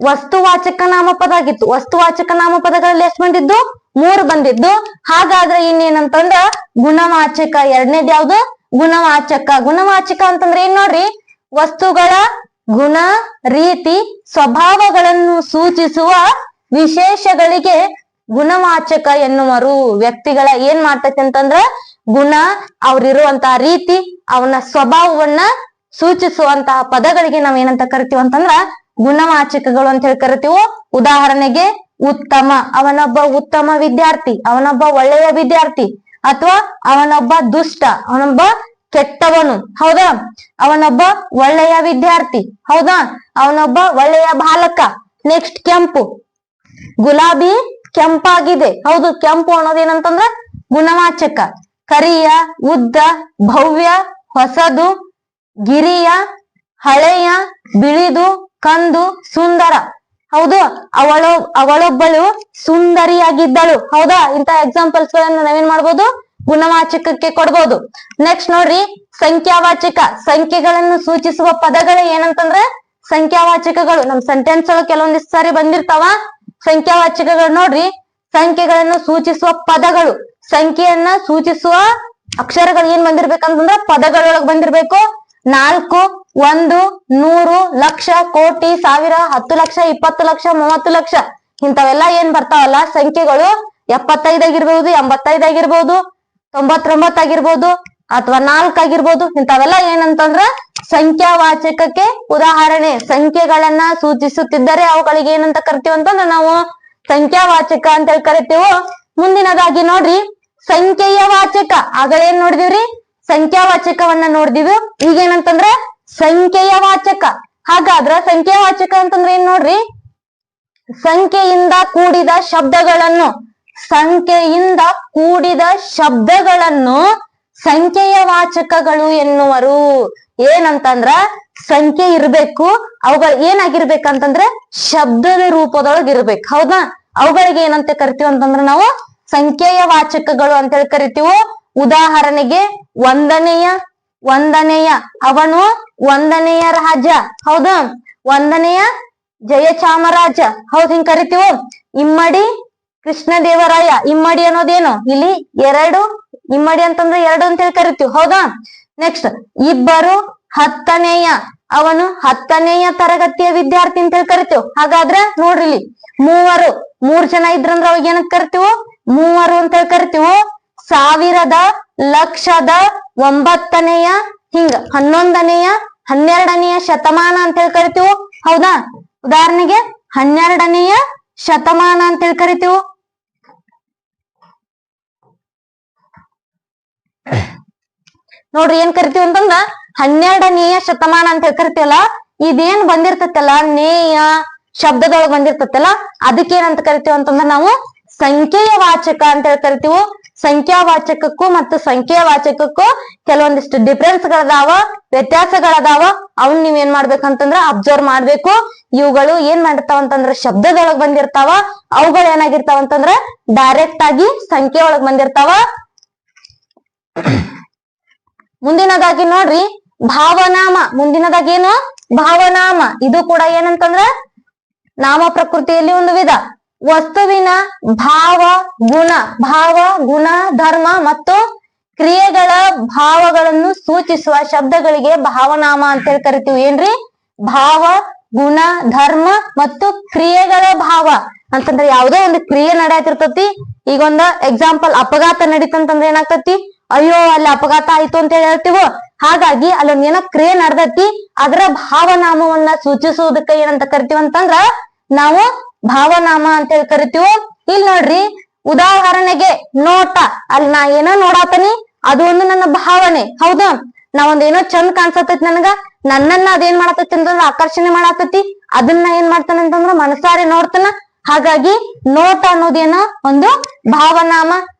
ವಸ್ತುವಾಚಕ ನಾಮಪದ ಆಗಿತ್ತು. ವಸ್ತುವಾಚಕ ನಾಮಪದಗಳಲ್ಲಿ ಎಷ್ಟು ಬಂದಿದ್ದು, 3 ಬಂದಿದ್ದು. ಹಾಗಾದ್ರೆ ಇನ್ನೇನಂತಂದ್ರ ಗುಣವಾಚಕ. ಎರಡನೇದ್ ಯಾವ್ದು, ಗುಣವಾಚಕ. ಗುಣವಾಚಕ ಅಂತಂದ್ರೆ ಏನ್ ನೋಡ್ರಿ, ವಸ್ತುಗಳ ಗುಣ, ರೀತಿ, ಸ್ವಭಾವಗಳನ್ನು ಸೂಚಿಸುವ ವಿಶೇಷಗಳಿಗೆ ಗುಣವಾಚಕ ಎನ್ನುವರು. ವ್ಯಕ್ತಿಗಳ ಏನ್ ಮಾಡ್ತೈತಿ ಅಂತಂದ್ರ ಗುಣ, ಅವ್ರಿರುವಂತಹ ರೀತಿ, ಅವನ ಸ್ವಭಾವವನ್ನ ಸೂಚಿಸುವಂತಹ ಪದಗಳಿಗೆ ನಾವ್ ಏನಂತ ಕರಿತೀವಿ ಅಂತಂದ್ರ ಗುಣವಾಚಕಗಳು ಅಂತ ಹೇಳಿ ಕರಿತೀವಿ. ಉದಾಹರಣೆಗೆ ಉತ್ತಮ, ಅವನೊಬ್ಬ ಉತ್ತಮ ವಿದ್ಯಾರ್ಥಿ, ಅವನೊಬ್ಬ ಒಳ್ಳೆಯ ವಿದ್ಯಾರ್ಥಿ. ಅಥವಾ ಅವನೊಬ್ಬ ದುಷ್ಟ, ಅವನೊಬ್ಬ ಕೆಟ್ಟವನು, ಹೌದಾ, ಅವನೊಬ್ಬ ಒಳ್ಳೆಯ ವಿದ್ಯಾರ್ಥಿ, ಹೌದಾ, ಅವನೊಬ್ಬ ಒಳ್ಳೆಯ ಬಾಲಕ. ನೆಕ್ಸ್ಟ್ ಕೆಂಪು, ಗುಲಾಬಿ ಕೆಂಪಾಗಿದೆ, ಹೌದು, ಕೆಂಪು ಅನ್ನೋದೇನಂತಂದ್ರ ಗುಣವಾಚಕ. ಕರಿಯ, ಉದ್ದ, ಭವ್ಯ, ಹೊಸದು, ಗಿರಿಯ, ಹಳೆಯ, ಬಿಳಿದು, ಕಂದು, ಸುಂದರ, ಹೌದು, ಅವಳೊಬ್ಬಳು ಸುಂದರಿಯಾಗಿದ್ದಳು, ಹೌದಾ. ಇಂತ ಎಕ್ಸಾಂಪಲ್ಸ್ ಗಳನ್ನ ನಾವೇನ್ ಮಾಡ್ಬೋದು, ಗುಣವಾಚಕಕ್ಕೆ ಕೊಡ್ಬೋದು. ನೆಕ್ಸ್ಟ್ ನೋಡ್ರಿ ಸಂಖ್ಯಾವಾಚಕ. ಸಂಖ್ಯೆಗಳನ್ನು ಸೂಚಿಸುವ ಪದಗಳು ಏನಂತಂದ್ರೆ ಸಂಖ್ಯಾವಾಚಕಗಳು. ನಮ್ ಸೆಂಟೆನ್ಸ್ ಒಳಗೆ ಕೆಲವೊಂದಿಷ್ಟು ಸಾರಿ ಬಂದಿರ್ತಾವ ಸಂಖ್ಯಾವಾಚಕಗಳು. ನೋಡ್ರಿ, ಸಂಖ್ಯೆಗಳನ್ನು ಸೂಚಿಸುವ ಪದಗಳು, ಸಂಖ್ಯೆಯನ್ನ ಸೂಚಿಸುವ ಅಕ್ಷರಗಳು ಏನ್ ಬಂದಿರ್ಬೇಕಂತಂದ್ರ ಪದಗಳೊಳಗ್ ಬಂದಿರ್ಬೇಕು. 4, 1, 100, ಲಕ್ಷ, ಕೋಟಿ, ಸಾವಿರ, 10 ಲಕ್ಷ, 20 ಲಕ್ಷ, 30 ಲಕ್ಷ ಇಂಥವೆಲ್ಲಾ ಏನ್ ಬರ್ತಾವಲ್ಲ ಸಂಖ್ಯೆಗಳು, 75 ಆಗಿರ್ಬಹುದು, 85 ಆಗಿರ್ಬಹುದು, 99 ಆಗಿರ್ಬಹುದು, ಅಥವಾ 4 ಆಗಿರ್ಬೋದು. ಇಂಥವೆಲ್ಲ ಏನಂತಂದ್ರ ಸಂಖ್ಯಾವಾಚಕಕ್ಕೆ ಉದಾಹರಣೆ. ಸಂಖ್ಯೆಗಳನ್ನ ಸೂಚಿಸುತ್ತಿದ್ದರೆ ಅವುಗಳಿಗೆ ಏನಂತ ಕರಿತೀವಿ ಅಂತಂದ್ರ ನಾವು ಸಂಖ್ಯಾವಾಚಕ ಅಂತ ಹೇಳಿ ಕರಿತೀವಿ. ಮುಂದಿನದಾಗಿ ನೋಡ್ರಿ ಸಂಖ್ಯೆಯ ವಾಚಕ. ಆಗೇನ್ ನೋಡಿದಿವ್ರಿ, ಸಂಖ್ಯಾವಾಚಕವನ್ನ ನೋಡಿದಿವಿ. ಈಗೇನಂತಂದ್ರ ಸಂಖ್ಯೆಯ ವಾಚಕ. ಹಾಗಾದ್ರ ಸಂಖ್ಯಾವಾಚಕ ಅಂತಂದ್ರ ಏನ್ ನೋಡ್ರಿ, ಸಂಖ್ಯೆಯಿಂದ ಕೂಡಿದ ಶಬ್ದಗಳನ್ನು, ಸಂಖ್ಯೆಯಿಂದ ಕೂಡಿದ ಶಬ್ದಗಳನ್ನು ಸಂಖ್ಯೆಯ ವಾಚಕಗಳು ಎನ್ನುವರು. ಏನಂತಂದ್ರ ಸಂಖ್ಯೆ ಇರ್ಬೇಕು, ಅವುಗಳು ಏನಾಗಿರ್ಬೇಕಂತಂದ್ರೆ ಶಬ್ದದ ರೂಪದೊಳಗೆ ಇರ್ಬೇಕು, ಹೌದಾ. ಅವುಗಳಿಗೆ ಏನಂತ ಕರಿತೀವಿ ಅಂತಂದ್ರ ನಾವು ಸಂಖ್ಯೆಯ ವಾಚಕಗಳು ಅಂತ ಹೇಳಿ ಕರಿತೀವಿ. ಉದಾಹರಣೆಗೆ ವಂದನೆಯ, ಅವನು ವಂದನೆಯ ರಾಜ, ಹೌದಾ, ವಂದನೆಯ ಜಯಚಾಮರಾಜ, ಹೌದ್ ಹಿಂಗ್ ಕರಿತೀವಿ. ಇಮ್ಮಡಿ ಕೃಷ್ಣದೇವರಾಯ. ಇಮ್ಮಡಿ ಅನ್ನೋದೇನು ಇಲ್ಲಿ ಎರಡು, ಇಮ್ಮಡಿ ಅಂತಂದ್ರೆ ಎರಡು ಅಂತ ಹೇಳಿ ಕರಿತೀವಿ, ಹೌದಾ. ನೆಕ್ಸ್ಟ್ ಇಬ್ಬರು ಹತ್ತನೆಯ, ಅವನು 10ನೆಯ ತರಗತಿಯ ವಿದ್ಯಾರ್ಥಿ ಅಂತ ಹೇಳಿ ಕರಿತೀವಿ. ಹಾಗಾದ್ರೆ ನೋಡ್ರಿ ಇಲ್ಲಿ ಮೂವರು, 3 ಜನ ಇದ್ರಂದ್ರ ಅವಾಗ ಏನಂತ ಕರಿತೀವಿ, ಮೂವರು ಅಂತ ಹೇಳಿ ಕರಿತೀವಿ. ಸಾವಿರದ, ಲಕ್ಷದ, 9ನೆಯ, ಹಿಂಗ 11ನೆಯ, 12ನೆಯ ಶತಮಾನ ಅಂತ ಹೇಳಿ ಕರಿತೀವಿ, ಹೌದಾ. ಉದಾಹರಣೆಗೆ 12ನೆಯ ಶತಮಾನ ಅಂತ ಹೇಳಿ ಕರಿತೀವಿ. ನೋಡ್ರಿ ಏನ್ ಕರಿತೀವಿ ಅಂತಂದ್ರ 12ನೆಯ ಶತಮಾನ ಅಂತ ಹೇಳಿ ಕರಿತೀವಲ್ಲ, ಇದೇನ್ ಬಂದಿರ್ತೈತಲ್ಲ ನೇಯ ಶಬ್ದದೊಳಗ್ ಬಂದಿರ್ತೈತಲ್ಲ ಅದಕ್ಕೆ ಏನಂತ ಕರಿತೀವಿ ಅಂತಂದ್ರ ನಾವು ಸಂಖ್ಯೆಯ ವಾಚಕ ಅಂತ ಹೇಳಿ ಕರಿತೀವಿ. ಸಂಖ್ಯಾವಾಚಕಕ್ಕೂ ಮತ್ತು ಸಂಖ್ಯೆಯ ವಾಚಕಕ್ಕೂ ಕೆಲವೊಂದಿಷ್ಟು ಡಿಫ್ರೆನ್ಸ್ ಗಳದಾವ, ವ್ಯತ್ಯಾಸಗಳದಾವ. ಅವನ್ ನೀವ್ ಏನ್ ಮಾಡ್ಬೇಕಂತಂದ್ರ ಅಬ್ಸರ್ವ್ ಮಾಡ್ಬೇಕು. ಇವುಗಳು ಏನ್ ಮಾಡಿರ್ತಾವ ಅಂತಂದ್ರ ಶಬ್ದದೊಳಗ್ ಬಂದಿರ್ತಾವ, ಅವುಗಳು ಏನಾಗಿರ್ತಾವ ಅಂತಂದ್ರ ಡೈರೆಕ್ಟ್ ಆಗಿ ಸಂಖ್ಯೆ ಒಳಗ್ ಬಂದಿರ್ತಾವ. ಮುಂದಿನದಾಗಿ ನೋಡ್ರಿ ಭಾವನಾಮ. ಮುಂದಿನದಾಗಿ ಏನು ಭಾವನಾಮ. ಇದು ಕೂಡ ಏನಂತಂದ್ರ ನಾಮ ಪ್ರಕೃತಿಯಲ್ಲಿ ಒಂದು ವಿಧ. ವಸ್ತುವಿನ ಭಾವ ಗುಣ, ಭಾವ ಗುಣ ಧರ್ಮ ಮತ್ತು ಕ್ರಿಯೆಗಳ ಭಾವಗಳನ್ನು ಸೂಚಿಸುವ ಶಬ್ದಗಳಿಗೆ ಭಾವನಾಮ ಅಂತ ಹೇಳಿ ಕರಿತೀವಿ. ಏನ್ರಿ ಭಾವ ಗುಣ ಧರ್ಮ ಮತ್ತು ಕ್ರಿಯೆಗಳ ಭಾವ ಅಂತಂದ್ರೆ ಯಾವ್ದೋ ಒಂದು ಕ್ರಿಯೆ ನಡೆಯತಿರ್ತತಿ. ಈಗ ಒಂದ ಎಕ್ಸಾಂಪಲ್ ಅಪಘಾತ ನಡೀತಂತಂದ್ರೆ ಏನಾಗ್ತತಿ, ಅಯ್ಯೋ ಅಲ್ಲಿ ಅಪಘಾತ ಆಯ್ತು ಅಂತ ಹೇಳಿ ಹೇಳ್ತೀವೋ. ಹಾಗಾಗಿ ಅಲ್ಲೊಂದ್ ಏನೋ ಕ್ರಿಯೆ ನಡ್ದತಿ, ಅದರ ಭಾವನಾಮವನ್ನ ಸೂಚಿಸುವುದಕ್ಕೆ ಏನಂತ ಕರಿತೀವಿ ಅಂತಂದ್ರ ನಾವು ಭಾವನಾಮ ಅಂತ ಹೇಳಿ ಕರಿತೀವಿ. ಇಲ್ಲಿ ನೋಡ್ರಿ ಉದಾಹರಣೆಗೆ ನೋಟ. ಅಲ್ಲಿ ನಾ ಏನೋ ನೋಡಾತನಿ, ಅದು ಒಂದು ನನ್ನ ಭಾವನೆ, ಹೌದಾ. ನಾವೊಂದ್ ಏನೋ ಚಂದ ಕಾಣ್ಸತೈತಿ ನನಗ, ನನ್ನನ್ನ ಅದೇನ್ ಮಾಡತೈತಿ ಅಂತಂದ್ರ ಆಕರ್ಷಣೆ ಮಾಡತೈತಿ, ಅದನ್ನ ಏನ್ ಮಾಡ್ತಾನ ಅಂತಂದ್ರ ಮನಸಾರೆ ನೋಡ್ತಾನ. ಹಾಗಾಗಿ ನೋಟ ಅನ್ನೋದೇನೋ ಒಂದು ಭಾವನಾಮ.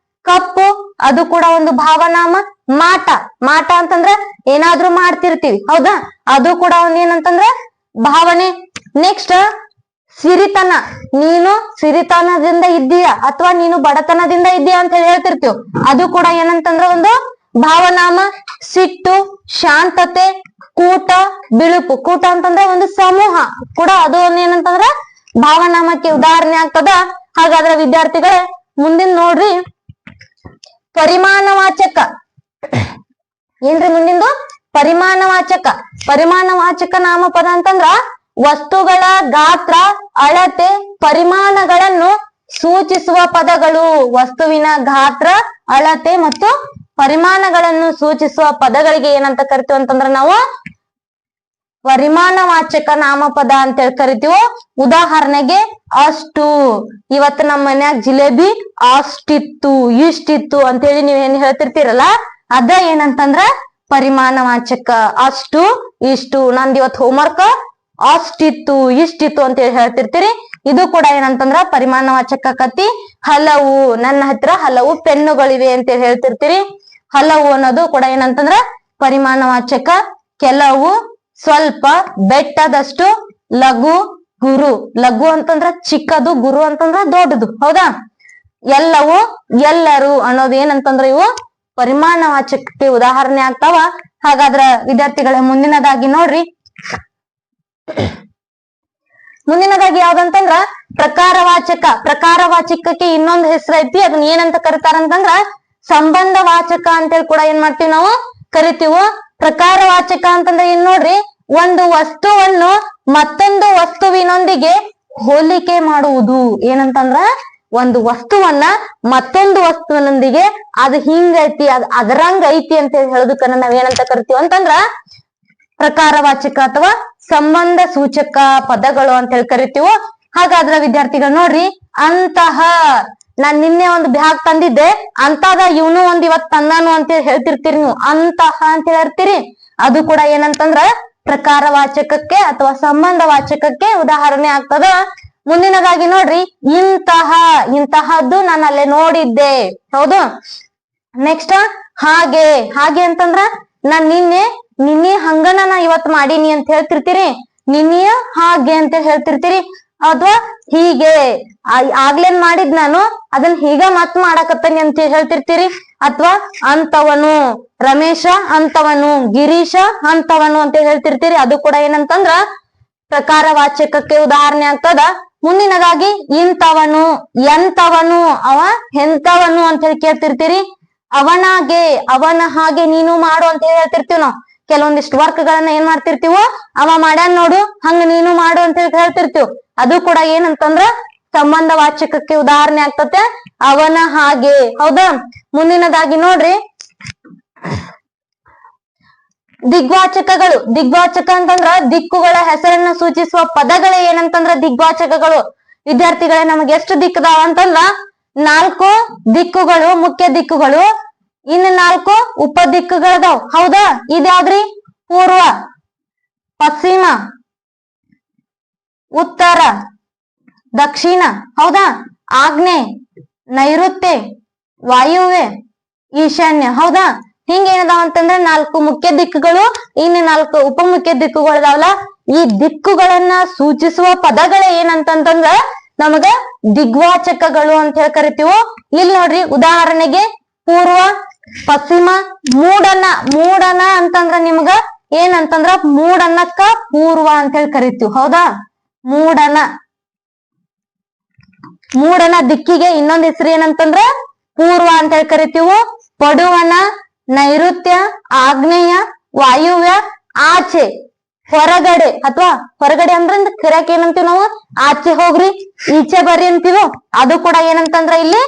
ಕಪ್ಪು ಅದು ಕೂಡ ಒಂದು ಭಾವನಾಮ. ಮಾಟ, ಮಾಟ ಅಂತಂದ್ರ ಏನಾದ್ರೂ ಮಾಡ್ತಿರ್ತೀವಿ, ಹೌದಾ, ಅದು ಕೂಡ ಒಂದ್ ಏನಂತಂದ್ರ ಭಾವನೆ. ನೆಕ್ಸ್ಟ್ ಸಿರಿತನ. ನೀನು ಸಿರಿತನದಿಂದ ಇದ್ದೀಯ ಅಥವಾ ನೀನು ಬಡತನದಿಂದ ಇದ್ದೀಯ ಅಂತ ಹೇಳಿ ಹೇಳ್ತಿರ್ತೀವಿ, ಅದು ಕೂಡ ಏನಂತಂದ್ರ ಒಂದು ಭಾವನಾಮ. ಸಿಟ್ಟು, ಶಾಂತತೆ, ಕೂಟ, ಬಿಳುಪು. ಕೂಟ ಅಂತಂದ್ರೆ ಒಂದು ಸಮೂಹ ಕೂಡ, ಅದು ಒಂದ್ ಏನಂತಂದ್ರ ಭಾವನಾಮಕ್ಕೆ ಉದಾಹರಣೆ ಆಗ್ತದ. ಹಾಗಾದ್ರೆ ವಿದ್ಯಾರ್ಥಿಗಳೇ ಮುಂದಿನ ನೋಡ್ರಿ ಪರಿಮಾಣವಾಚಕ. ಏನ್ರಿ ಮುಂದಿಂದು ಪರಿಮಾಣವಾಚಕ. ಪರಿಮಾಣವಾಚಕ ನಾಮಪದ ಅಂತಂದ್ರ ವಸ್ತುಗಳ ಗಾತ್ರ, ಅಳತೆ, ಪರಿಮಾಣಗಳನ್ನು ಸೂಚಿಸುವ ಪದಗಳು. ವಸ್ತುವಿನ ಗಾತ್ರ, ಅಳತೆ ಮತ್ತು ಪರಿಮಾಣಗಳನ್ನು ಸೂಚಿಸುವ ಪದಗಳಿಗೆ ಏನಂತ ಕರಿತೀವಿ ಅಂತಂದ್ರ ನಾವು ಪರಿಮಾಣವಾಚಕ ನಾಮಪದ ಅಂತ ಹೇಳಿ ಕರಿತೀವಿ. ಉದಾಹರಣೆಗೆ ಅಷ್ಟು. ಇವತ್ತು ನಮ್ಮ ಮನ್ಯಾಗ ಜಿಲೇಬಿ ಅಷ್ಟಿತ್ತು, ಇಷ್ಟಿತ್ತು ಅಂತೇಳಿ ನೀವೇನ್ ಹೇಳ್ತಿರ್ತೀರಲ್ಲ, ಅದ ಏನಂತಂದ್ರ ಪರಿಮಾಣವಾಚಕ. ಅಷ್ಟು, ಇಷ್ಟು. ನಂದ್ ಇವತ್ತು ಹೋಮ್ವರ್ಕ್ ಅಷ್ಟಿತ್ತು, ಇಷ್ಟಿತ್ತು ಅಂತ ಹೇಳಿ ಹೇಳ್ತಿರ್ತೀರಿ, ಇದು ಕೂಡ ಏನಂತಂದ್ರ ಪರಿಮಾಣವಾಚಕ ಕತಿ. ಹಲವು, ನನ್ನ ಹತ್ರ ಹಲವು ಪೆನ್ನುಗಳಿವೆ ಅಂತ ಹೇಳ್ತಿರ್ತೀರಿ, ಹಲವು ಅನ್ನೋದು ಕೂಡ ಏನಂತಂದ್ರ ಪರಿಮಾಣವಾಚಕ. ಕೆಲವು, ಸ್ವಲ್ಪ, ಬೆಟ್ಟದಷ್ಟು, ಲಘು, ಗುರು. ಲಘು ಅಂತಂದ್ರ ಚಿಕ್ಕದು, ಗುರು ಅಂತಂದ್ರ ದೊಡ್ಡದು, ಹೌದಾ. ಎಲ್ಲವೂ, ಎಲ್ಲರೂ ಅನ್ನೋದು ಏನಂತಂದ್ರ ಇವು ಪರಿಮಾಣವಾಚಕಕ್ಕೆ ಉದಾಹರಣೆ ಆಗ್ತಾವ. ಹಾಗಾದ್ರ ವಿದ್ಯಾರ್ಥಿಗಳ ಮುಂದಿನದಾಗಿ ನೋಡ್ರಿ, ಮುಂದಿನದಾಗಿ ಯಾವ್ದಂತಂದ್ರ ಪ್ರಕಾರವಾಚಕ. ಪ್ರಕಾರವಾಚಕಕ್ಕೆ ಇನ್ನೊಂದು ಹೆಸರು ಐತಿ, ಅದನ್ನ ಏನಂತ ಕರಿತಾರಂತಂದ್ರ ಸಂಬಂಧವಾಚಕ ಅಂತೇಳಿ ಕೂಡ ಏನ್ ಮಾಡ್ತೀವಿ ನಾವು ಕರಿತೀವಿ. ಪ್ರಕಾರವಾಚಕ ಅಂತಂದ್ರೆ ಏನ್ ನೋಡ್ರಿ, ಒಂದು ವಸ್ತುವನ್ನು ಮತ್ತೊಂದು ವಸ್ತುವಿನೊಂದಿಗೆ ಹೋಲಿಕೆ ಮಾಡುವುದು. ಏನಂತಂದ್ರ ಒಂದು ವಸ್ತುವನ್ನ ಮತ್ತೊಂದು ವಸ್ತುವಿನೊಂದಿಗೆ ಅದು ಹಿಂಗೈತಿ, ಅದರಂಗ ಐತಿ ಅಂತ ಹೇಳೋದಕ್ಕ ನಾವ್ ಏನಂತ ಕರಿತೀವಿ ಅಂತಂದ್ರ ಪ್ರಕಾರವಾಚಕ ಅಥವಾ ಸಂಬಂಧ ಸೂಚಕ ಪದಗಳು ಅಂತ ಹೇಳಿ ಕರಿತೀವಿ. ಹಾಗಾದ್ರ ವಿದ್ಯಾರ್ಥಿಗಳು ನೋಡ್ರಿ, ಅಂತಹ. ನಾನ್ ನಿನ್ನೆ ಒಂದು ಬ್ಯಾಗ್ ತಂದಿದ್ದೆ, ಅಂತದ ಇವನು ಒಂದ್ ಇವತ್ ತಂದಾನು ಅಂತ ಹೇಳಿ ಹೇಳ್ತಿರ್ತೀರಿ ನೀವು, ಅಂತಹ ಅಂತ ಹೇಳ್ತೀರಿ. ಅದು ಕೂಡ ಏನಂತಂದ್ರ ಪ್ರಕಾರವಾಚಕಕ್ಕೆ ಅಥವಾ ಸಂಬಂಧವಾಚಕಕ್ಕೆ ಉದಾಹರಣೆ ಆಗ್ತದ. ಮುಂದಿನದಾಗಿ ನೋಡ್ರಿ ಇಂತಹ. ಇಂತಹದ್ದು ನಾನು ಅಲ್ಲೇ ನೋಡಿದ್ದೆ, ಹೌದು. ನೆಕ್ಸ್ಟ್ ಹಾಗೆ. ಹಾಗೆ ಅಂತಂದ್ರ ನಾನ್ ನಿನ್ನೆ ಹಂಗನ ನಾ ಇವತ್ ಮಾಡೀನಿ ಅಂತ ಹೇಳ್ತಿರ್ತೀರಿ, ನಿನ್ನೆಯ ಹಾಗೆ ಅಂತ ಹೇಳ್ತಿರ್ತೀರಿ. ಅಥವಾ ಹೀಗೆ ಆಗ್ಲೇನ್ ಮಾಡಿದ್ ನಾನು ಅದನ್ನ ಹೀಗ ಮತ್ ಮಾಡಾಕತ್ತನಿ ಅಂತ ಹೇಳ್ತಿರ್ತೀರಿ. ಅಥವಾ ಅಂತವನು, ರಮೇಶ ಅಂತವನು, ಗಿರೀಶ ಅಂತವನು ಅಂತ ಹೇಳ್ತಿರ್ತೀರಿ. ಅದು ಕೂಡ ಏನಂತಂದ್ರ ಪ್ರಕಾರವಾಚಕಕ್ಕೆ ಉದಾಹರಣೆ ಆಗ್ತದ. ಮುಂದಿನದಾಗಿ ಇಂಥವನು, ಎಂತವನು, ಅವ ಎಂತವನು ಅಂತ ಹೇಳಿ ಕೇಳ್ತಿರ್ತೀರಿ. ಅವನಾಗೆ, ಅವನ ಹಾಗೆ ನೀನು ಮಾಡು ಅಂತ ಹೇಳಿ ಹೇಳ್ತಿರ್ತೀವಿ ನಾವು. ಕೆಲವೊಂದಿಷ್ಟು ವರ್ಕ್ ಗಳನ್ನ ಏನ್ ಮಾಡ್ತಿರ್ತೀವೋ, ಅವ ಮಾಡ್ಯಾನ್ ನೋಡು ಹಂಗ ನೀನು ಮಾಡು ಅಂತ ಹೇಳಿ ಹೇಳ್ತಿರ್ತೀವಿ. ಅದು ಕೂಡ ಏನಂತಂದ್ರ ಸಂಬಂಧ ವಾಚಕಕ್ಕೆ ಉದಾಹರಣೆ ಆಗ್ತತೆ, ಅವನ ಹಾಗೆ. ಹೌದಾ? ಮುಂದಿನದಾಗಿ ನೋಡ್ರಿ, ದಿಗ್ವಾಚಕಗಳು. ದಿಗ್ವಾಚಕ ಅಂತಂದ್ರ ದಿಕ್ಕುಗಳ ಹೆಸರನ್ನ ಸೂಚಿಸುವ ಪದಗಳೇ ಏನಂತಂದ್ರ ದಿಗ್ವಾಚಕಗಳು. ವಿದ್ಯಾರ್ಥಿಗಳೇ, ನಮಗೆ ಎಷ್ಟು ದಿಕ್ಕದಾವ ಅಂತಂದ್ರ 4 ದಿಕ್ಕುಗಳು, ಮುಖ್ಯ ದಿಕ್ಕುಗಳು. ಇನ್ನು 4 ಉಪ ದಿಕ್ಕುಗಳದಾವ್. ಹೌದಾ? ಇದ್ಯಾವ್ದ್ರಿ? ಪೂರ್ವ, ಪಶ್ಚಿಮ, ಉತ್ತರ, ದಕ್ಷಿಣ. ಹೌದಾ? ಆಗ್ನೇಯ, ನೈಋತ್ಯ, ವಾಯುವ್ಯ, ಈಶಾನ್ಯ. ಹೌದಾ? ಹಿಂಗೇನದಾವ ಅಂತಂದ್ರೆ 4 ಮುಖ್ಯ ದಿಕ್ಕುಗಳು, ಇನ್ನು 4 ಉಪ ಮುಖ್ಯ ದಿಕ್ಕುಗಳದಾವಲ್ಲ. ಈ ದಿಕ್ಕುಗಳನ್ನ ಸೂಚಿಸುವ ಪದಗಳೇ ಏನಂತಂದ್ರ ನಮಗ ದಿಗ್ವಾಚಕಗಳು ಅಂತ ಹೇಳಿ ಕರಿತೀವಿ. ಇಲ್ಲಿ ನೋಡ್ರಿ, ಉದಾಹರಣೆಗೆ ಪೂರ್ವ, ಪಶ್ಚಿಮ, ಮೂಡನ. ಮೂಡನ ಅಂತಂದ್ರ ನಿಮಗ ಏನಂತಂದ್ರ ಮೂಡನಕ್ಕ ಪೂರ್ವ ಅಂತ ಹೇಳಿ ಕರಿತೀವಿ. ಹೌದಾ? ಮೂಡನ. ಮೂಡನ ದಿಕ್ಕಿಗೆ ಇನ್ನೊಂದ್ ಹೆಸರು ಏನಂತಂದ್ರ ಪೂರ್ವ ಅಂತ ಹೇಳಿ ಕರಿತೀವಿ. ಪಡುವನ ನೈಋತ್ಯ, ಆಗ್ನೇಯ, ವಾಯುವ್ಯ, ಆಚೆ, ಹೊರಗಡೆ. ಅಥವಾ ಹೊರಗಡೆ ಅಂದ್ರೆ ಕರೆಯಕ್ ಏನಂತೀವಿ ನಾವು? ಆಚೆ ಹೋಗ್ರಿ, ಈಚೆ ಬರ್ರಿ ಅಂತೀವೋ. ಅದು ಕೂಡ ಏನಂತಂದ್ರ ಇಲ್ಲಿ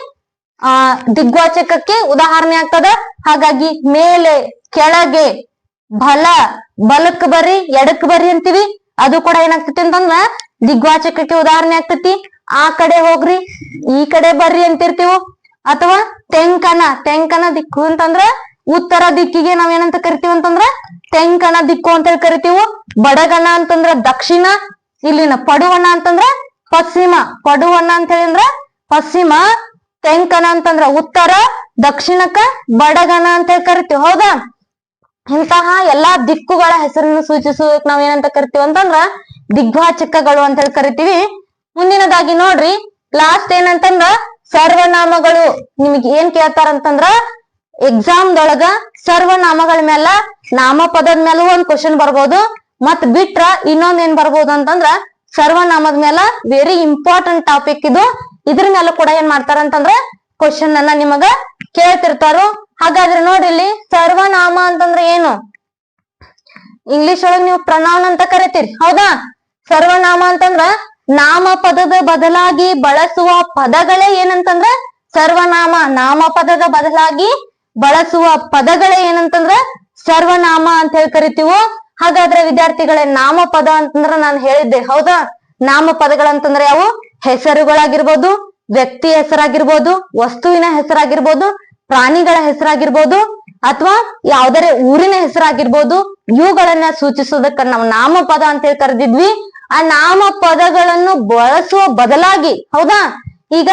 ದಿಗ್ವಾಚಕಕ್ಕೆ ಉದಾಹರಣೆ ಆಗ್ತದ. ಹಾಗಾಗಿ ಮೇಲೆ, ಕೆಳಗೆ, ಬಲ, ಬಲಕ್ ಬರ್ರಿ, ಎಡಕ್ ಬರ್ರಿ ಅಂತೀವಿ. ಅದು ಕೂಡ ಏನಾಗ್ತತಿ ಅಂತಂದ್ರ ದಿಗ್ವಾಚಕಕ್ಕೆ ಉದಾಹರಣೆ ಆಗ್ತತಿ. ಆ ಕಡೆ ಹೋಗ್ರಿ, ಈ ಕಡೆ ಬರ್ರಿ ಅಂತಿರ್ತೀವಿ. ಅಥವಾ ತೆಂಕಣ. ತೆಂಕಣ ದಿಕ್ಕು ಅಂತಂದ್ರ ಉತ್ತರ ದಿಕ್ಕಿಗೆ ನಾವೇನಂತ ಕರಿತೀವಿ ಅಂತಂದ್ರ ತೆಂಕಣ ದಿಕ್ಕು ಅಂತ ಹೇಳಿ ಕರಿತೀವಿ. ಬಡಗಣ ಅಂತಂದ್ರ ದಕ್ಷಿಣ. ಇಲ್ಲಿನ ಪಡುವಣ ಅಂತಂದ್ರ ಪಶ್ಚಿಮ. ಪಡುವಣ ಅಂತ ಹೇಳಿಂದ್ರ ಪಶ್ಚಿಮ, ತೆಂಕಣ ಅಂತಂದ್ರ ಉತ್ತರ, ದಕ್ಷಿಣಕ್ಕ ಬಡಗಣ ಅಂತ ಹೇಳಿ ಕರಿತೀವಿ. ಹೌದಾ? ಇಂತಹ ಎಲ್ಲಾ ದಿಕ್ಕುಗಳ ಹೆಸರನ್ನು ಸೂಚಿಸುವುದಕ್ಕೆ ನಾವ್ ಏನಂತ ಕರಿತೀವಿ ಅಂತಂದ್ರ ದಿಗ್ವಾಚಕಗಳು ಅಂತ ಹೇಳಿ ಕರಿತೀವಿ. ಮುಂದಿನದಾಗಿ ನೋಡ್ರಿ, ಲಾಸ್ಟ್ ಏನಂತಂದ್ರ ಸರ್ವನಾಮಗಳು. ನಿಮ್ಗೆ ಏನ್ ಕೇಳ್ತಾರಂತಂದ್ರ ಎಕ್ಸಾಮ್ದೊಳಗ ಸರ್ವನಾಮಗಳ ಮೇಲ, ನಾಮಪದದ ಮೇಲೂ ಒಂದ್ ಕ್ವಶನ್ ಬರ್ಬೋದು. ಮತ್ ಬಿಟ್ರ ಇನ್ನೊಂದ್ ಏನ್ ಬರ್ಬೋದು ಅಂತಂದ್ರ ಸರ್ವನಾಮದ ಮೇಲ. ವೆರಿ ಇಂಪಾರ್ಟೆಂಟ್ ಟಾಪಿಕ್ ಇದು. ಇದ್ರ ಮೇಲೂ ಕೂಡ ಏನ್ ಮಾಡ್ತಾರಂತಂದ್ರ ಕ್ವಶನ್ ಅನ್ನ ನಿಮಗ ಕೇಳ್ತಿರ್ತಾರು. ಹಾಗಾದ್ರೆ ನೋಡ್ರಿ, ಇಲ್ಲಿ ಸರ್ವನಾಮ ಅಂತಂದ್ರ ಏನು? ಇಂಗ್ಲಿಷ್ ಒಳಗ್ ನೀವು ಪ್ರನೌನ್ ಅಂತ ಕರಿತೀರಿ. ಹೌದಾ? ಸರ್ವನಾಮ ಅಂತಂದ್ರ ನಾಮಪದದ ಬದಲಾಗಿ ಬಳಸುವ ಪದಗಳೇ ಏನಂತಂದ್ರ ಸರ್ವನಾಮ. ನಾಮಪದದ ಬದಲಾಗಿ ಬಳಸುವ ಪದಗಳೇ ಏನಂತಂದ್ರ ಸರ್ವನಾಮ ಅಂತ ಹೇಳಿ ಕರಿತೀವಿ. ಹಾಗಾದ್ರೆ ವಿದ್ಯಾರ್ಥಿಗಳೇ, ನಾಮಪದ ಅಂತಂದ್ರ ನಾನು ಹೇಳಿದ್ದೆ. ಹೌದಾ? ನಾಮಪದಗಳಂತಂದ್ರ ಯಾವು? ಹೆಸರುಗಳಾಗಿರ್ಬೋದು, ವ್ಯಕ್ತಿ ಹೆಸರಾಗಿರ್ಬೋದು, ವಸ್ತುವಿನ ಹೆಸರಾಗಿರ್ಬೋದು, ಪ್ರಾಣಿಗಳ ಹೆಸರಾಗಿರ್ಬೋದು, ಅಥವಾ ಯಾವ್ದಾರೆ ಊರಿನ ಹೆಸರಾಗಿರ್ಬೋದು. ಇವುಗಳನ್ನ ಸೂಚಿಸೋದಕ್ಕ ನಾವು ನಾಮಪದ ಅಂತ ಹೇಳಿ ಕರೆದಿದ್ವಿ. ಆ ನಾಮಪದಗಳನ್ನು ಬಳಸುವ ಬದಲಾಗಿ, ಹೌದಾ, ಈಗ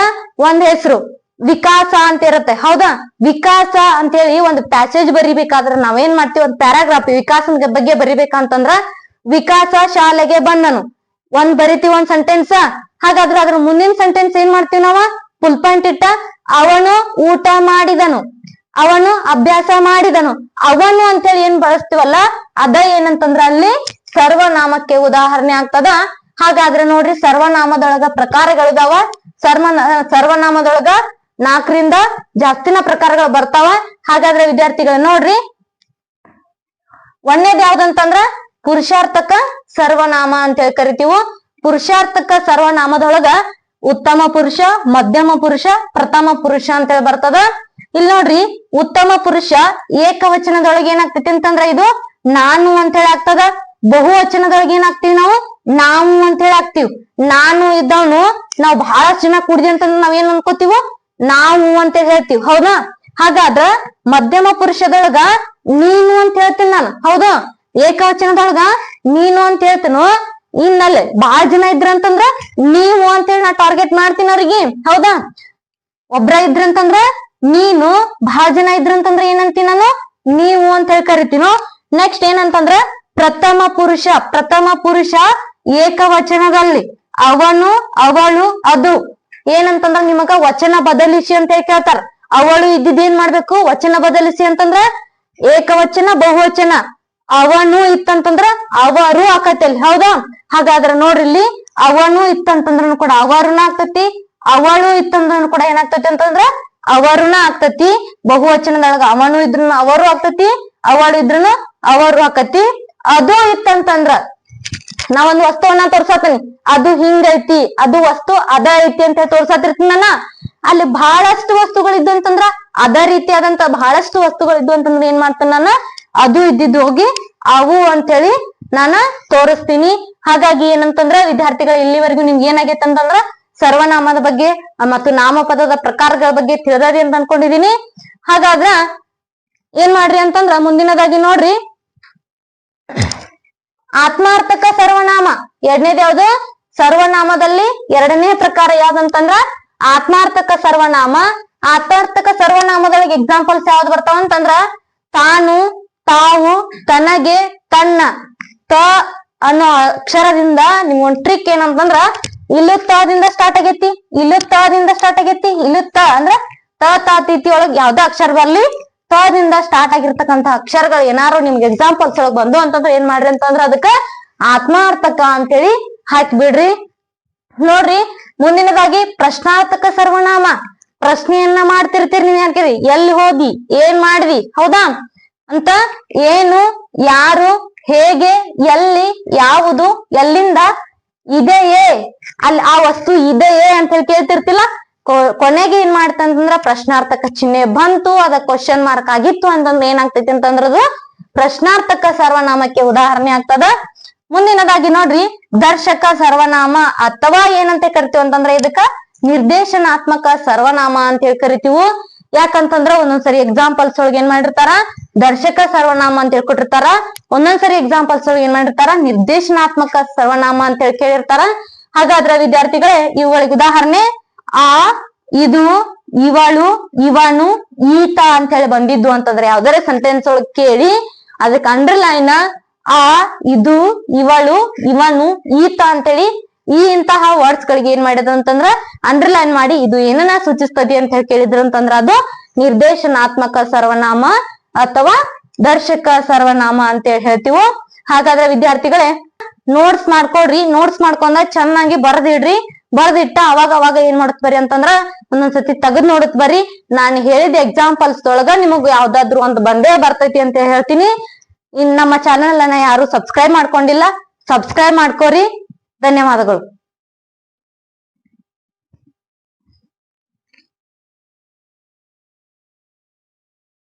ಒಂದ್ ಹೆಸರು ವಿಕಾಸ ಅಂತ ಇರುತ್ತೆ. ಹೌದಾ? ವಿಕಾಸ ಅಂತ ಹೇಳಿ ಒಂದು ಪ್ಯಾಸೇಜ್ ಬರಿಬೇಕಾದ್ರೆ ನಾವೇನ್ ಮಾಡ್ತೀವಿ? ಒಂದ್ ಪ್ಯಾರಾಗ್ರಾಫ್ ವಿಕಾಸದ ಬಗ್ಗೆ ಬರಿಬೇಕಂತಂದ್ರ ವಿಕಾಸ ಶಾಲೆಗೆ ಬಂದನು ಒಂದ್ ಬರಿತೀವಿ, ಒಂದ್ ಸೆಂಟೆನ್ಸ್. ಹಾಗಾದ್ರೆ ಅದ್ರ ಮುಂದಿನ ಸೆಂಟೆನ್ಸ್ ಏನ್ ಮಾಡ್ತೀವಿ ನಾವು? ಫುಲ್ ಪಾಯಿಂಟ್ ಇಟ್ಟ ಅವನು ಊಟ ಮಾಡಿದನು, ಅವನು ಅಭ್ಯಾಸ ಮಾಡಿದನು. ಅವನು ಅಂತೇಳಿ ಏನ್ ಬಳಸ್ತೀವಲ್ಲ, ಅದ ಏನಂತಂದ್ರ ಅಲ್ಲಿ ಸರ್ವನಾಮಕ್ಕೆ ಉದಾಹರಣೆ ಆಗ್ತದ. ಹಾಗಾದ್ರೆ ನೋಡ್ರಿ, ಸರ್ವನಾಮದೊಳಗ ಪ್ರಕಾರಗಳಿದಾವ. ಸರ್ವನಾಮದೊಳಗ 4ರಿಂದ ಜಾಸ್ತಿನ ಪ್ರಕಾರಗಳು ಬರ್ತಾವ. ಹಾಗಾದ್ರೆ ವಿದ್ಯಾರ್ಥಿಗಳು ನೋಡ್ರಿ, ಒಂದೇದ್ ಯಾವ್ದಂತಂದ್ರ ಪುರುಷಾರ್ಥಕ ಸರ್ವನಾಮ ಅಂತ ಹೇಳಿ ಕರಿತೀವಿ. ಪುರುಷಾರ್ಥಕ ಸರ್ವನಾಮದೊಳಗ ಉತ್ತಮ ಪುರುಷ, ಮಧ್ಯಮ ಪುರುಷ, ಪ್ರಥಮ ಪುರುಷ ಅಂತ ಹೇಳಿ ಬರ್ತದ. ಇಲ್ಲಿ ನೋಡ್ರಿ, ಉತ್ತಮ ಪುರುಷ ಏಕವಚನದೊಳಗೆ ಏನಾಗ್ತೈತಿ ಅಂತಂದ್ರ ಇದು ನಾನು ಅಂತ ಹೇಳಿ ಆಗ್ತದ. ಬಹುವಚನದೊಳಗೆ ಏನಾಗ್ತಿವಿ ನಾವು? ನಾವು ಅಂತ ಹೇಳಿ ಆಗ್ತಿವಿ. ನಾನು ಇದ್ದವನು ನಾವು ಬಹಳಷ್ಟು ಜನ ಕೂಡಿದೆ ಅಂತಂದ್ರ ನಾವೇನ್ ಅನ್ಕೋತೀವೋ ನಾವು ಅಂತ ಹೇಳ್ತೀವಿ. ಹೌದಾ? ಹಾಗಾದ್ರ ಮಧ್ಯಮ ಪುರುಷದೊಳಗ ನೀನು ಅಂತ ಹೇಳ್ತೀನಿ ನಾನು. ಹೌದಾ? ಏಕವಚನದೊಳಗ ನೀನು ಅಂತ ಹೇಳ್ತೀನೋ. ಇನ್ನಲ್ಲೇ ಬಾಳ ಜನ ಇದ್ರಂತಂದ್ರ ನೀವು ಅಂತ ಹೇಳಿ ನಾ ಟಾರ್ಗೆಟ್ ಮಾಡ್ತೀನಿ ಅವ್ರಿಗೆ. ಹೌದಾ? ಒಬ್ರ ಇದ್ರಂತಂದ್ರ ನೀನು, ಬಹಳ ಜನ ಇದ್ರಂತಂದ್ರ ಏನಂತೀನಿ ನಾನು? ನೀವು ಅಂತ ಹೇಳಿ ಕರಿತೀನೋ. ನೆಕ್ಸ್ಟ್ ಏನಂತಂದ್ರ ಪ್ರಥಮ ಪುರುಷ. ಪ್ರಥಮ ಪುರುಷ ಏಕವಚನದಲ್ಲಿ ಅವನು, ಅವಳು, ಅದು. ಏನಂತಂದ್ರ ನಿಮಗ ವಚನ ಬದಲಿಸಿ ಅಂತ ಹೇಳಿ ಕೇಳ್ತಾರ. ಅವಳು ಇದ್ದಿದ್ದೇನ್ ಮಾಡ್ಬೇಕು? ವಚನ ಬದಲಿಸಿ ಅಂತಂದ್ರ ಏಕವಚನ, ಬಹುವಚನ. ಅವನು ಇತ್ತಂತಂದ್ರ ಅವರು ಆಕತಲ್ಲಿ. ಹೌದಾ? ಹಾಗಾದ್ರ ನೋಡ್ರಿ, ಇಲ್ಲಿ ಅವನು ಇತ್ತಂತಂದ್ರೂ ಕೂಡ ಅವರುನ ಆಗ್ತತಿ, ಅವಳು ಇತ್ತಂದ್ರೂ ಕೂಡ ಏನಾಗ್ತತಿ ಅಂತಂದ್ರ ಅವರುನ ಆಗ್ತತಿ. ಬಹುವಚನದೊಳಗ ಅವನು ಇದ್ರುನು ಅವರು ಆಗ್ತತಿ, ಅವಳು ಇದ್ರುನು ಅವರು ಆಕತಿ. ಅದು ಇತ್ತಂತಂದ್ರ ನಾವೊಂದ್ ವಸ್ತುವನ್ನ ತೋರ್ಸತೀನಿ, ಅದು ಹಿಂಗೈತಿ, ಅದು ವಸ್ತು ಅದ ಐತಿ ಅಂತ ತೋರ್ಸತಿರ್ತೀನಿ ನಾನ. ಅಲ್ಲಿ ಬಹಳಷ್ಟು ವಸ್ತುಗಳಿದ್ದು ಅಂತಂದ್ರ ಅದ ರೀತಿಯಾದಂತ ಬಹಳಷ್ಟು ವಸ್ತುಗಳಿದ್ದು ಅಂತಂದ್ರ ಏನ್ ಮಾಡ್ತೇನೆ ನಾನು, ಅದು ಇದ್ದಿದ್ದು ಹೋಗಿ ಅವು ಅಂತೇಳಿ ನಾನ ತೋರಿಸ್ತೀನಿ. ಹಾಗಾಗಿ ಏನಂತಂದ್ರ ವಿದ್ಯಾರ್ಥಿಗಳು ಇಲ್ಲಿವರೆಗೂ ನಿಮ್ಗೆ ಏನಾಗೈತೆ ಅಂತಂದ್ರ ಸರ್ವನಾಮದ ಬಗ್ಗೆ ಮತ್ತು ನಾಮಪದದ ಪ್ರಕಾರಗಳ ಬಗ್ಗೆ ತಿಳಿದದಿ ಅಂತ ಅನ್ಕೊಂಡಿದೀನಿ. ಹಾಗಾದ್ರ ಏನ್ ಮಾಡ್ರಿ ಅಂತಂದ್ರ ಮುಂದಿನದಾಗಿ ನೋಡ್ರಿ, ಆತ್ಮಾರ್ಥಕ ಸರ್ವನಾಮ. ಎರಡನೇದು ಯಾವ್ದು? ಸರ್ವನಾಮದಲ್ಲಿ ಎರಡನೇ ಪ್ರಕಾರ ಯಾವ್ದಂತಂದ್ರ ಆತ್ಮಾರ್ಥಕ ಸರ್ವನಾಮ. ಆತ್ಮಾರ್ಥಕ ಸರ್ವನಾಮದೊಳಗೆ ಎಕ್ಸಾಂಪಲ್ಸ್ ಯಾವ್ದು ಬರ್ತಾವ ಅಂತಂದ್ರ ತಾನು, ತಾವು, ತನಗೆ, ತನ್ನ. ತ ಅನ್ನೋ ಅಕ್ಷರದಿಂದ ನಿಮ್ಗೊಂದ್ ಟ್ರಿಕ್ ಏನಂತಂದ್ರ ಇಲ್ಲೂ ತದಿಂದ ಸ್ಟಾರ್ಟ್ ಆಗೈತಿ, ಇಲ್ಲೂ ತದಿಂದ ಸ್ಟಾರ್ಟ್ ಆಗೈತಿ, ಇಲ್ಲೂ ತ ಅಂದ್ರ ತ ತಿಥಿ ಒಳಗ್ ಯಾವ್ದೇ ಅಕ್ಷರ ಬರ್ಲಿ ತದಿಂದ ಸ್ಟಾರ್ಟ್ ಆಗಿರ್ತಕ್ಕಂಥ ಅಕ್ಷರಗಳು ಏನಾರು ನಿಮ್ಗೆ ಎಕ್ಸಾಂಪಲ್ಸ್ ಒಳಗ್ ಬಂದು ಅಂತಂದ್ರ ಏನ್ ಮಾಡ್ರಿ ಅಂತಂದ್ರ ಅದಕ್ಕ ಆತ್ಮಾರ್ಥಕ ಅಂತೇಳಿ ಹಾಕಿ ಬಿಡ್ರಿ. ನೋಡ್ರಿ ಮುಂದಿನದಾಗಿ ಪ್ರಶ್ನಾರ್ಥಕ ಸರ್ವನಾಮ. ಪ್ರಶ್ನೆಯನ್ನ ಮಾಡ್ತಿರ್ತೀರಿ ನೀವ್ ಯಾಕಿರಿ, ಎಲ್ಲಿ ಹೋದಿ, ಏನ್ ಮಾಡ್ವಿ, ಹೌದಾ ಅಂತ. ಏನು, ಯಾರು, ಹೇಗೆ, ಎಲ್ಲಿ, ಯಾವುದು, ಎಲ್ಲಿಂದ, ಇದೆಯೇ, ಅಲ್ಲಿ ಆ ವಸ್ತು ಇದೆಯೇ ಅಂತ ಹೇಳಿ ಕೇಳ್ತಿರ್ತಿಲ್ಲ. ಕೊನೆಗೆ ಏನ್ ಮಾಡ್ತಂದ್ರ ಪ್ರಶ್ನಾರ್ಥಕ ಚಿಹ್ನೆ ಬಂತು, ಅದ ಕ್ವಶನ್ ಮಾರ್ಕ್ ಆಗಿತ್ತು ಅಂತಂದ್ರೆ ಏನಾಗ್ತೈತಿ ಅಂತಂದ್ರದು ಪ್ರಶ್ನಾರ್ಥಕ ಸರ್ವನಾಮಕ್ಕೆ ಉದಾಹರಣೆ ಆಗ್ತದ. ಮುಂದಿನದಾಗಿ ನೋಡ್ರಿ ದರ್ಶಕ ಸರ್ವನಾಮ ಅಥವಾ ಏನಂತ ಕರಿತೀವಿ ಅಂತಂದ್ರೆ ಇದಕ್ಕ ನಿರ್ದೇಶನಾತ್ಮಕ ಸರ್ವನಾಮ ಅಂತ ಹೇಳಿ ಕರಿತೀವಿ. ಯಾಕಂತಂದ್ರ ಒಂದೊಂದ್ಸರಿ ಎಕ್ಸಾಂಪಲ್ಸ್ ಒಳಗೆ ಏನ್ ಮಾಡಿರ್ತಾರ ದರ್ಶಕ ಸರ್ವನಾಮ ಅಂತ ಹೇಳ್ಕೊಟ್ಟಿರ್ತಾರ, ಒಂದೊಂದ್ಸರಿ ಎಕ್ಸಾಂಪಲ್ಸ್ ಒಳಗೆ ಏನ್ ಮಾಡಿರ್ತಾರ ನಿರ್ದೇಶನಾತ್ಮಕ ಸರ್ವನಾಮ ಅಂತ ಹೇಳಿ ಕೇಳಿರ್ತಾರ. ಹಾಗಾದ್ರೆ ವಿದ್ಯಾರ್ಥಿಗಳೇ ಇವುಗಳಿಗೆ ಉದಾಹರಣೆ ಆ, ಇದು, ಇವಳು, ಇವನು, ಈತ ಅಂತ ಹೇಳಿ ಬಂದಿದ್ದು ಅಂತಂದ್ರೆ ಯಾವ್ದಾರ ಸೆಂಟೆನ್ಸ್ ಒಳಗ್ ಕೇಳಿ ಅದಕ್ಕೆ ಅಂಡರ್ಲೈನ್ ಆ, ಇದು, ಇವಳು, ಇವನು, ಈತ ಅಂತೇಳಿ ಈ ಇಂತಹ ವರ್ಡ್ಸ್ ಗಳಿಗೆ ಏನ್ ಮಾಡಿದ ಅಂತಂದ್ರ ಅಂಡರ್ಲೈನ್ ಮಾಡಿ ಇದು ಏನನ್ನ ಸೂಚಿಸ್ತದೆ ಅಂತ ಹೇಳಿ ಕೇಳಿದ್ರು ಅಂತಂದ್ರ ಅದು ನಿರ್ದೇಶನಾತ್ಮಕ ಸರ್ವನಾಮ ಅಥವಾ ದರ್ಶಕ ಸರ್ವನಾಮ ಅಂತ ಹೇಳಿ ಹೇಳ್ತೀವಿ. ಹಾಗಾದ್ರೆ ವಿದ್ಯಾರ್ಥಿಗಳೇ ನೋಟ್ಸ್ ಮಾಡ್ಕೊಡ್ರಿ, ನೋಟ್ಸ್ ಮಾಡ್ಕೊಂಡ ಚೆನ್ನಾಗಿ ಬರ್ದಿಡ್ರಿ. ಬರ್ದಿಟ್ಟ ಅವಾಗ ಏನ್ ಮಾಡತ್ ಬರ್ರಿ ಅಂತಂದ್ರ ಒಂದೊಂದ್ಸತಿ ತೆಗದ್ ನೋಡತ್ ಬರ್ರಿ. ನಾನು ಹೇಳಿದ ಎಕ್ಸಾಂಪಲ್ಸ್ ಒಳಗ ನಿಮಗ್ ಯಾವ್ದಾದ್ರು ಒಂದ್ ಬಂದೇ ಬರ್ತೈತಿ ಅಂತ ಹೇಳ್ತೀನಿ. ಇನ್ ನಮ್ಮ ಚಾನೆಲ್ ಅನ್ನ ಯಾರು ಸಬ್ಸ್ಕ್ರೈಬ್ ಮಾಡ್ಕೊಂಡಿಲ್ಲ, ಸಬ್ಸ್ಕ್ರೈಬ್ ಮಾಡ್ಕೋರಿ. ಧನ್ಯವಾದಗಳು.